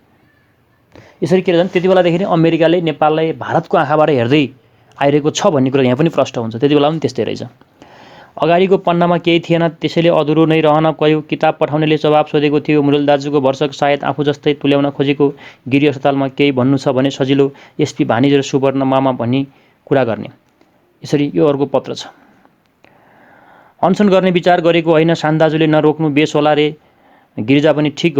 यसरी के रहेछन्, त्यति बेलादेखि नै अमेरिकाले नेपाललाई भारतको आँखाबाट हेर्दै आइरहेको छ भन्ने कुरा यहाँ पनि प्रष्ट हुन्छ। त्यति बेला पनि त्यस्तै रहेछ। अगाडिको पन्नामा केही थिएन, त्यसैले अधुरो नै रहन गयो। किताब पठाउनेले जवाब सोधेको थियो, मुरली दाजुको भर्सक सायद आफू जस्तै तुल्याउन खोजेको। गिरी अस्पतालमा केही भन्नु छ भने सजिलो, एसपी भानिज र सुवर्ण मामा भनी कुरा गर्ने। यसरी यो अर्को पत्र छ। अनसन गर्ने विचार गरेको होइन, शान दाजुले नरोक्नु बेस होला रे। गिरिजा पनि ठिक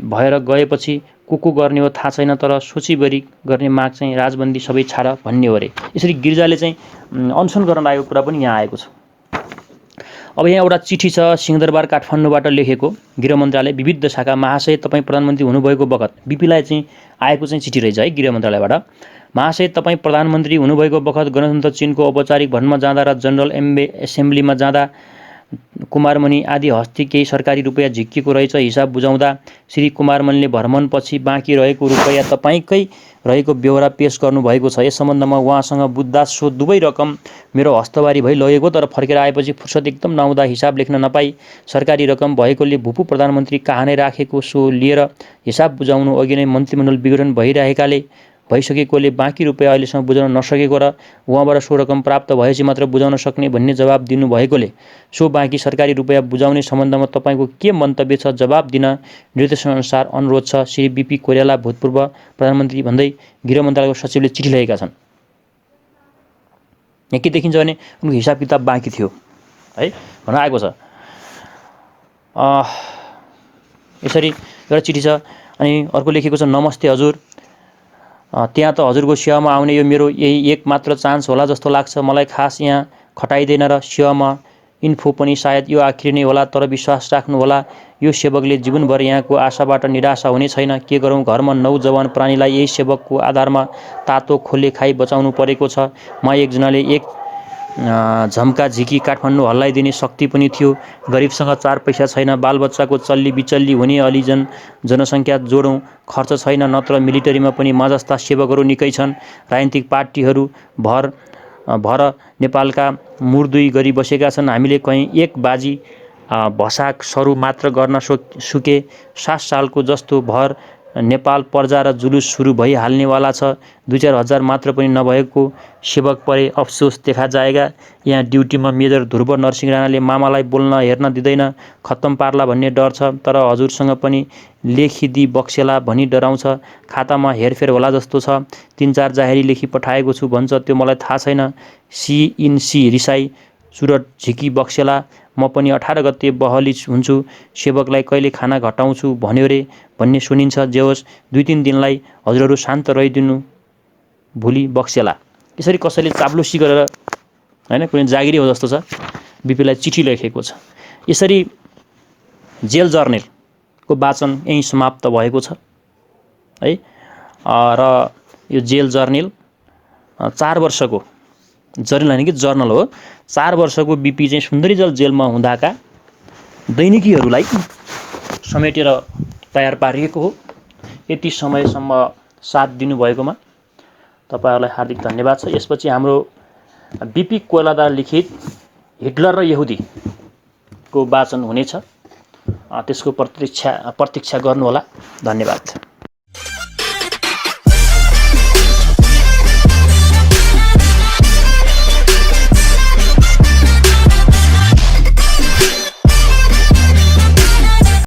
भएर गएपछि को गर्ने हो थाहा छैन, तर सोचिबरी गर्ने माग चाहिँ राजबन्दी सबै छाड भन्ने हो रे। यसरी गिरिजाले चाहिँ अनसन गर्न लागेको कुरा पनि यहाँ आएको छ। अब यहाँ एउटा चिठी छ सिंहदरबार काठमाडौँबाट लेखेको गृह मन्त्रालय विविध शाखा। महाशय, तपाईँ प्रधानमन्त्री हुनुभएको बखत बीपीलाई चाहिँ आएको चाहिँ चिठी रहेछ है गृह मन्त्रालयबाट। महाशय, तपाईँ प्रधानमन्त्री हुनुभएको बखत गणतन्त्र चिनको औपचारिक भवनमा जाँदा र जनरल एसेम्ब्लीमा जाँदा कुमारमणि आदि हस्ती केही सरकारी रुपैयाँ झिकिएको रहेछ। हिसाब बुझाउँदा श्री कुमारमणिले भ्रमणपछि बाँकी रहेको रुपैयाँ तपाईँकै रहेको ब्यौरा पेश गर्नुभएको छ। यस सम्बन्धमा उहाँसँग बुझ्दा सो दुवै रकम मेरो हस्तबारी भई लगेको, तर फर्केर आएपछि फुर्सद एकदम नहुँदा हिसाब लेख्न नपाई सरकारी रकम भएकोले भूपू प्रधानमन्त्री कहाँ नै राखेको सो लिएर हिसाब बुझाउनु अघि नै मन्त्रीमण्डल विघटन भइसकेकोले बाँकी रुपैयाँ अहिलेसम्म बुझाउन नसकेको र उहाँबाट सो रकम प्राप्त भएपछि मात्र बुझाउन सक्ने भन्ने जवाब दिनुभएकोले सो बाँकी सरकारी रुपैयाँ बुझाउने सम्बन्धमा तपाईँको के मन्तव्य छ जवाब दिन निर्देशनअनुसार अनुरोध छ। श्री बीपी कोइराला भूतपूर्व प्रधानमन्त्री भन्दै गृह मन्त्रालयको सचिवले चिठी लेखेका छन्। यहाँ के देखिन्छ भने उनको हिसाब किताब बाँकी थियो है भन्न आएको छ। यसरी एउटा चिठी छ। अनि अर्को लेखेको छ, नमस्ते हजुर, त्यहाँ त हजुरको सेवामा आउने यो मेरो यही एक मात्र चान्स होला जस्तो लाग्छ। मलाई खास यहाँ खटाइँदैन र सेवामा इन्फो पनि सायद यो आखिरी नै होला, तर विश्वास राख्नु होला यो सेवकले जीवनभर यहाँको आशाबाट निराशा हुने छैन। के गरौँ, घरमा 9 जवान प्राणीलाई यही सेवकको आधारमा तातो खोले खाइ बचाउनु परेको छ। म एकजनाले एक झम्का झिकी काठमाडौँ हल्लाइदिने शक्ति पनि थियो। गरिबसँग 4 पैसा छैन, बालबच्चाको चल्ली बिचल्ली हुने अलि जनसङ्ख्या जोडौँ, खर्च छैन, नत्र मिलिटरीमा पनि म जस्ता सेवकहरू निकै छन्। राजनीतिक पार्टीहरू भर नेपालका मुरदुई गरी बसेका छन्। हामीले कहीँ एक बाजी भसाक सरू मात्र गर्न सुके 7 सालको जस्तो भर नेपाल पर्जा र जुलुस सुरु भइहाल्नेवाला छ। 2-4 हजार मात्र पनि नभएको सेवक परे अफसोस देखा जाएगा। यहाँ ड्युटीमा मेजर ध्रुव नरसिंह राणाले मामालाई बोल्न हेर्न दिँदैन, खत्तम पार्ला भन्ने डर छ। तर हजुरसँग पनि लेखिदी बक्सेला भनी डराउँछ। खातामा हेरफेर होला जस्तो छ। 3-4 जाहेरी लेखी पठाएको छु भन्छ, त्यो मलाई थाहा छैन। सिइनसी रिसाई सुरट झिकी बक्सेला। म पनि 18 गते बहली हुन्छु। सेवकलाई कहिले खाना घटाउँछु भन्यो रे भन्ने सुनिन्छ। जे होस् 2-3 दिनलाई हजुरहरू शान्त रहिदिनु भोलि बक्सेला। यसरी कसैले चाप्लुसी गरेर हैन कुनै जागिरी हो जस्तो छ बिपीलाई चिठी लेखेको छ। यसरी जेल जर्नेलको वाचन यही समाप्त भएको छ है। र यो जेल जर्नेल 4 वर्षको जर्नल हैन कि जर्नल हो। 4 वर्षको बिपी चाहिँ सुन्दरीजल जेलमा हुँदाका दैनिकीहरूलाई समेटेर तयार पारिएको हो। यति समयसम्म साथ दिनुभएकोमा तपाईहरुलाई हार्दिक धन्यवाद छ। यसपछि हाम्रो बिपी कोइरालाद्वारा लिखित हिटलर र यहुदी को वाचन हुनेछ। त्यसको प्रतीक्षा गर्नुहोला। धन्यवाद।